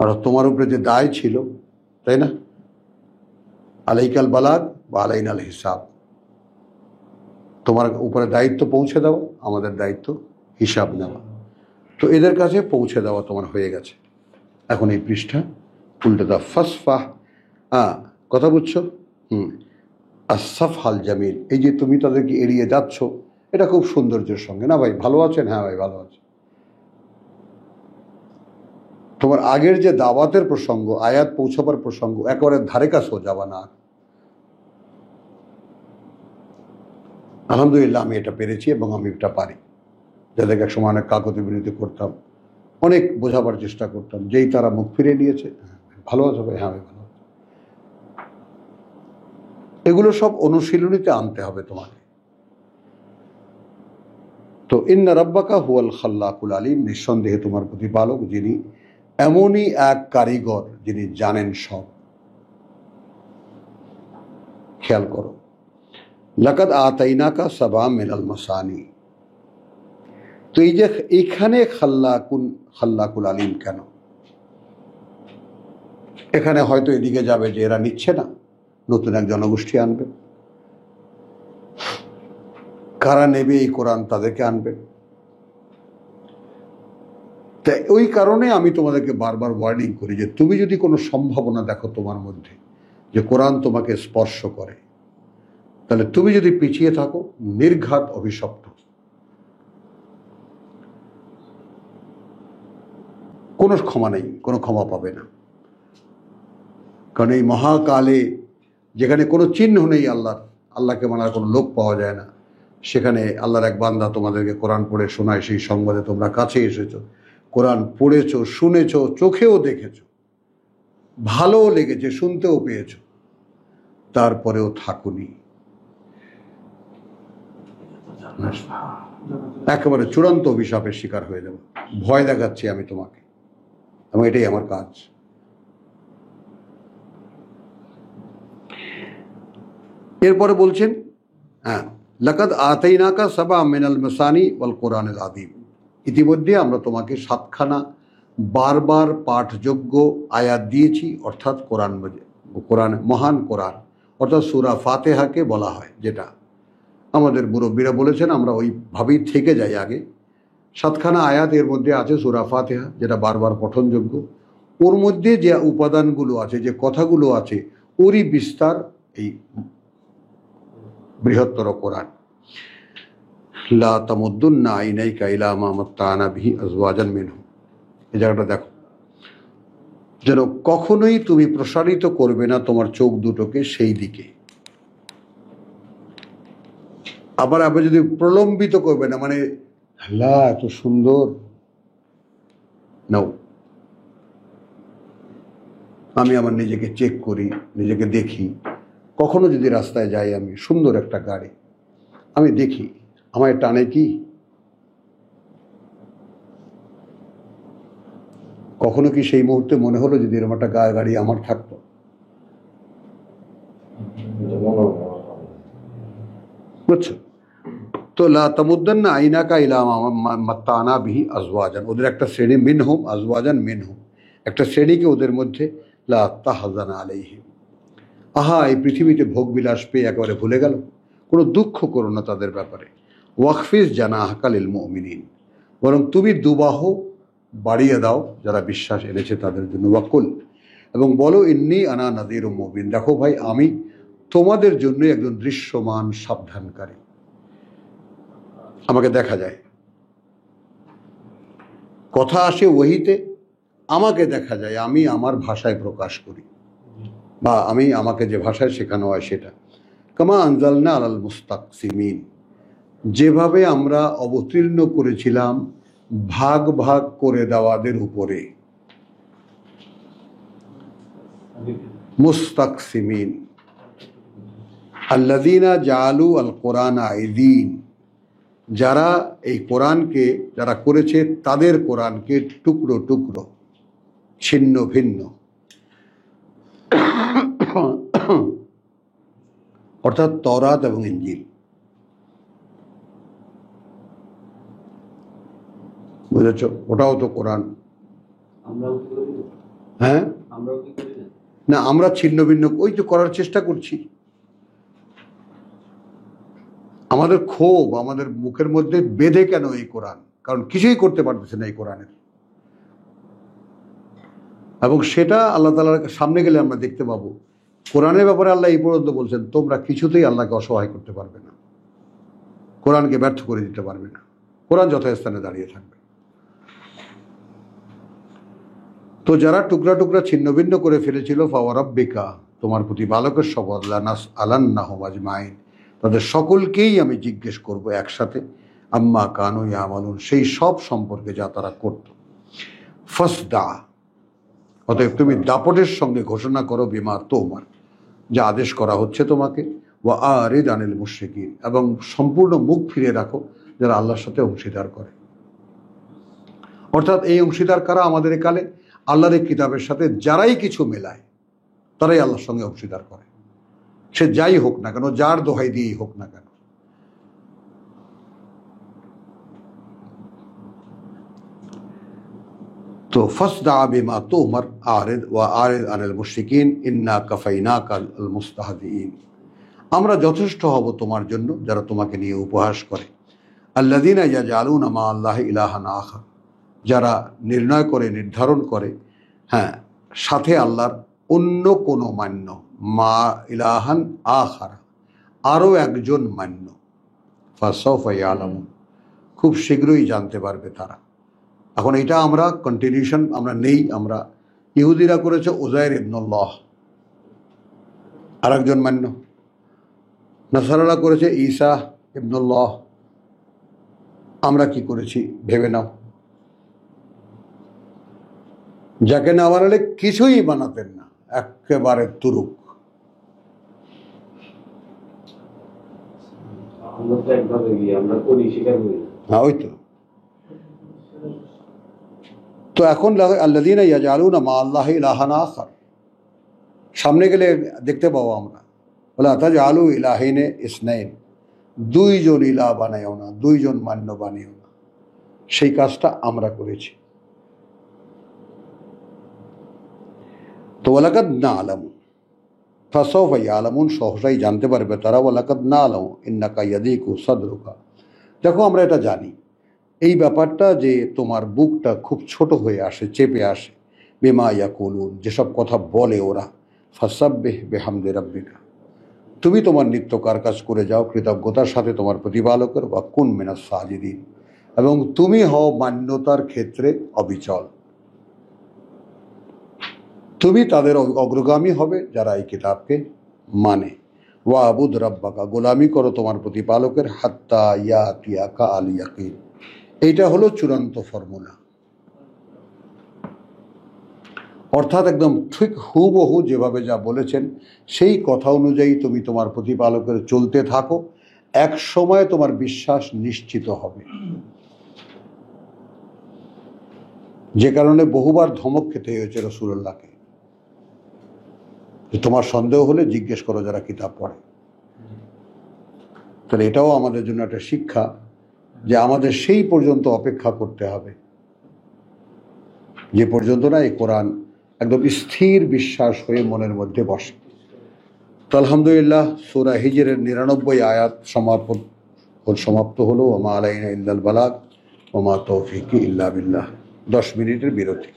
আর তোমার উপরে যে দায় ছিল, তাই না, আলাইকাল বালাগ বা আলাইনাল হিসাব, তোমার উপরে দায়িত্ব পৌঁছে দেওয়া, আমাদের দায়িত্ব হিসাব নেওয়া। তো এদের কাছে পৌঁছে দেওয়া তোমার হয়ে গেছে। এখন এই পৃষ্ঠা উল্টে দাও। ফাসফাহ, কথা বুঝছো? আসসাফহাল জামিল, এই যে তুমি তাদেরকে এড়িয়ে যাচ্ছ, এটা খুব সৌন্দর্যের সঙ্গে। না ভাই ভালো আছেন? হ্যাঁ ভাই ভালো আছে। তোমার আগের যে দাওয়াতের প্রসঙ্গ, আয়াত পৌঁছাবার প্রসঙ্গ, একেবারে ধারে কাছেও যাবা না। আলহামদুলিল্লাহ আমি এটা পেরেছি এবং আমি এটা পারি। যাদেরকে এক সময় অনেক কাকতি বিনতি করতাম, অনেক বোঝাবার চেষ্টা করতাম, যেই তারা মুখ ফিরে নিয়েছে, ভালো আছে ভাই? হ্যাঁ ভাই ভালো আছে। এগুলো সব অনুশীলনীতে আনতে হবে তোমাকে। তো ইন্না রাব্বাকা হুয়াল খাল্লাকুল আলিম, নিঃসন্দেহে তোমার প্রতিপালক যিনি এমনই এক কারিগর, যিনি জানেন সব। খেয়াল করো, লাকাদ আতাইনাকা সাবা মিনাল মাসানি। তো এই যে এখানে খাল্লাকুল আলিম কেন? এখানে হয়তো এদিকে যাবে যে এরা নিচ্ছে না, নতুন এক জনগোষ্ঠী আনবে। কারা নেবে এই কোরআন, তাদেরকে আনবে। তাই ওই কারণে আমি তোমাদেরকে বারবার ওয়ার্নিং করি যে তুমি যদি কোনো সম্ভাবনা দেখো তোমার মধ্যে যে কোরআন তোমাকে স্পর্শ করে, তাহলে তুমি যদি পিছিয়ে থাকো, নির্ঘাত অভিশপ্ত, কোনো ক্ষমা নেই, কোনো ক্ষমা পাবে না। কারণ এই মহাকালে, যেখানে কোনো চিহ্ন নেই আল্লাহকে মানার কোনো লোক পাওয়া যায় না, সেখানে আল্লাহর এক বান্দা তোমাদেরকে কোরআন পড়ে শোনায়, সেই সংবাদে তোমরা কাছে এসেছো, কোরআন পড়েছো, শুনেছো, চোখেও দেখেছো, ভালোও লেগেছে, শুনতেও পেয়েছো, তারপরেও থাকুনি। একেবারে চূড়ান্ত অভিশাপের শিকার হয়ে যাবো। ভয় দেখাচ্ছি আমি তোমাকে, এবং এটাই আমার কাজ। এরপরে বলছেন, লাকাদ আতাইনাকা সাবা মিনাল মাসানি ওয়াল কোরআনিল আযীম, ইতিমধ্যে আমরা তোমাকে 7খানা বারবার পাঠযোগ্য আয়াত দিয়েছি, অর্থাৎ কোরআন, মহান কোরআন, অর্থাৎ সূরা ফাতিহাকে বলা হয়, যেটা আমাদের মুরব্বীরা বলেছেন, আমরা ওইভাবেই থেকে যাই আগে। 7খানা আয়াত এর মধ্যে আছে সূরা ফাতিহা, যেটা বারবার পঠনযোগ্য। ওর মধ্যে যে উপাদানগুলো আছে, যে কথাগুলো আছে, ওরই বিস্তার এই বৃহত্তর কোরআন। লা তামুদ্দুন্না আইনাইকা ইলা মা মাত্তানা বিহি আজওয়াজান মিনহুম, এই জায়গাটা দেখো, যেন কখনোই তুমি প্রসারিত করবে না তোমার চোখ দুটোকে সেই দিকে। আবার যদি প্রলম্বিত করবে না, মানে আল্লাহ এত সুন্দর, নাও। আমি আমার নিজেকে চেক করি, নিজেকে দেখি। কখনো যদি রাস্তায় যাই, আমি সুন্দর একটা গাড়ি, আমি দেখি আমায় টানে কি? কখনো কি সেই মুহূর্তে মনে হলো যদি এরকম একটা গাড়ি আমার থাকতো? তো লা তামুদ্দান্না আইনাকা ইলা মাত্তানা বিহি আজওয়াজান, ওদের একটা শ্রেণী, মিনহুম আজওয়াজান মিনহুম, একটা শ্রেণীকে ওদের মধ্যে, লা তাহজান আলাইহিম, আহা এই পৃথিবীতে ভোগ বিলাস পেয়ে একেবারে ভুলে গেল, কোনো দুঃখ করো না তাদের ব্যাপারে। ওয়াকফিজ জানাহাকা লিল মুমিনিন, বরং তুমি দুবাহ বাড়িয়ে দাও যারা বিশ্বাস এনেছে তাদের জন্য। ওয়াকুল, এবং বলো ইন্নী আনা নাযীরুম মুবিন, দেখো ভাই আমি তোমাদের জন্য একজন দৃশ্যমান সাবধানকারী। আমাকে দেখা যায়, কথা আসে ওহিতে, আমাকে দেখা যায়, আমি আমার ভাষায় প্রকাশ করি, বা আমাকে যে ভাষায় শেখানো হয় সেটা। কামা আনজালনা আলাল মুস্তাকসিমিন, যেভাবে আমরা অবতীর্ণ করেছিলাম ভাগ ভাগ করে দেওয়াদের উপরে। মুস্তাকসিমিন আল্লাযীনা জাআলু আল কোরআন আইদিন, যারা এই কোরআনকে, যারা করেছে তাদের কোরআনকে টুকরো টুকরো, ছিন্ন ভিন্ন, অর্থাৎ তওরাত এবং ইনজিল। বুঝেছ? ওটাও তো কোরআন। হ্যাঁ, না আমরা ছিন্ন ভিন্ন ওই তো করার চেষ্টা করছি। আমাদের ক্ষোভ আমাদের মুখের মধ্যে বেঁধে কেন এই কোরআন? কারণ কিছুই করতে পারতেছে না এই কোরআনের, এবং সেটা আল্লাহ তাআলার সামনে গেলে আমরা দেখতে পাবো। কোরআনের ব্যাপারে আল্লাহ এই পর্যন্ত বলছেন, তোমরা কিছুতেই আল্লাহকে অসহায় করতে পারবে না, কোরআনকে ব্যর্থ করে দিতে পারবে না, কোরআন যথাস্থানে দাঁড়িয়ে থাকবে। তো যারা টুকরা টুকরা ছিন্ন ভিন্ন করে ফেলেছিল, ফাওয়ারাব্বিকা, তোমার প্রতিপালকের শপথ, লানাসআলান্নাহুম আজমাইন, তাদের সকলকেই আমি জিজ্ঞেস করব একসাথে, আম্মা কানু ইয়ামালুন, সেই সব সম্পর্কে যা তারা করত। ফাসদা, অতএব তুমি দাপটের সঙ্গে ঘোষণা করো, বিমা তোমার, যা আদেশ করা হচ্ছে তোমাকে, ওয়া আরিদ আনিল মুশরিকিন, এবং সম্পূর্ণ মুখ ফিরে রাখো যারা আল্লাহর সাথে অংশীদার করে। অর্থাৎ এই অংশীদার কারা? আমাদের কালে আল্লাহর কিতাবের সাথে যারাই কিছু মেলায় তারাই আল্লাহর সঙ্গে অংশীদার করে, সে যাই হোক না কেন, যার দোহাই দিয়েই হোক না কেন। তো ফাসদা বিমা তুমার আরিদ ওয়া আরিদ আনিল মুশরিকিন ইন্না কাফাইনাকা আল মুস্তাহজিইন, আমরা যথেষ্ট হব তোমার জন্য যারা তোমাকে নিয়ে উপহাস করে। আল্লাযীনা ইয়াজআলুনা মা আল্লাহি ইলাহান আখার, যারা নির্ণয় করে, নির্ধারণ করে, হ্যাঁ, সাথে আল্লাহর অন্য কোনো মান্য, মা ইলাহান আখার, আরও একজন মান্য। ফাসাউফা ইয়ালামুন, খুব শীঘ্রই জানতে পারবে তারা। এখন এটা আমরা কন্টিনিউশন আমরা নেই। আমরা ইহুদিরা করেছে উযায়ের ইবনুল্লাহ, আর একজন মান্য। নাসারারা করেছে ঈসা ইবনুল্লাহ। আমরা কি করেছি ভেবে নাও। যাকে না বানালে কিছুই বানাতেন না, একেবারে তুরুক। হ্যাঁ, ওই তো এখন আল্লাযীনা ইয়াজআলুনা মা আল্লাহি ইলাহান আখার, সামনে গেলে দেখতে পাবো আমরা, ওয়ালা তাজআলু ইলাহাইনি ইসনাইন, দুইজন ইলাহ বানাইও না, দুইজন মান্য বানিও না। সেই কাজটা আমরা করেছি। তো ওয়ালাকাদ না'লামু ফাসাউফা ইয়ালামুন, সহসাই জানতে পারবে তারা। ওয়ালাকাদ না'লামু ইন্নাকা ইয়াদিকু সাদরুকা, দেখো আমরা এটা জানি, এই ব্যাপারটা যে তোমার বুকটা খুব ছোট হয়ে আসে, চেপে আসে। বিমা ইয়াকুলুন, যেসব কথা বলে ওরা। ফাসাব্বিহ বিহামদি রাব্বিকা, তুমি তোমার নিত্যকার কাজ করে যাও কৃতজ্ঞতার সাথে তোমার প্রতিপালকের। ওয়া কুন মিনাস সাজিদিন, এবং তুমি হও মান্যতার ক্ষেত্রে অবিচল। তুমি তাদের অগ্রগামী হবে যারা এই কিতাবকে মানে। ওয়া আবুদ রাব্বাকা, গোলামি করো তোমার প্রতিপালকের। হাত্তা ইয়াতিয়াকা আল ইয়াকিন, এইটা হলো চূড়ান্ত ফর্মুলা। অর্থাৎ একদম ঠিক হুবহু যেভাবে যা বলেছেন সেই কথা অনুযায়ী তুমি তোমার প্রতিপালকের চলতে থাকো, এক সময় তোমার বিশ্বাস নিশ্চিত হবে। যে কারণে বহুবার ধমক খেতে হয়েছে রাসূলুল্লাহকে, যে তোমার সন্দেহ হলে জিজ্ঞেস করো যারা কিতাব পড়ে। তাহলে এটাও আমাদের জন্য একটা শিক্ষা যে আমাদের সেই পর্যন্ত অপেক্ষা করতে হবে যে পর্যন্ত না এই কোরআন একদম স্থির বিশ্বাস হয়ে মনের মধ্যে বসে। তো আলহামদুলিল্লাহ সূরা হিজরের 99 আয়াত সমাপ্ত হলো। ওমা আলাইনা ইল্লাল বালাগ ওমা তৌফিকি ইল্লা বিল্লাহ। 10 মিনিটের বিরতি।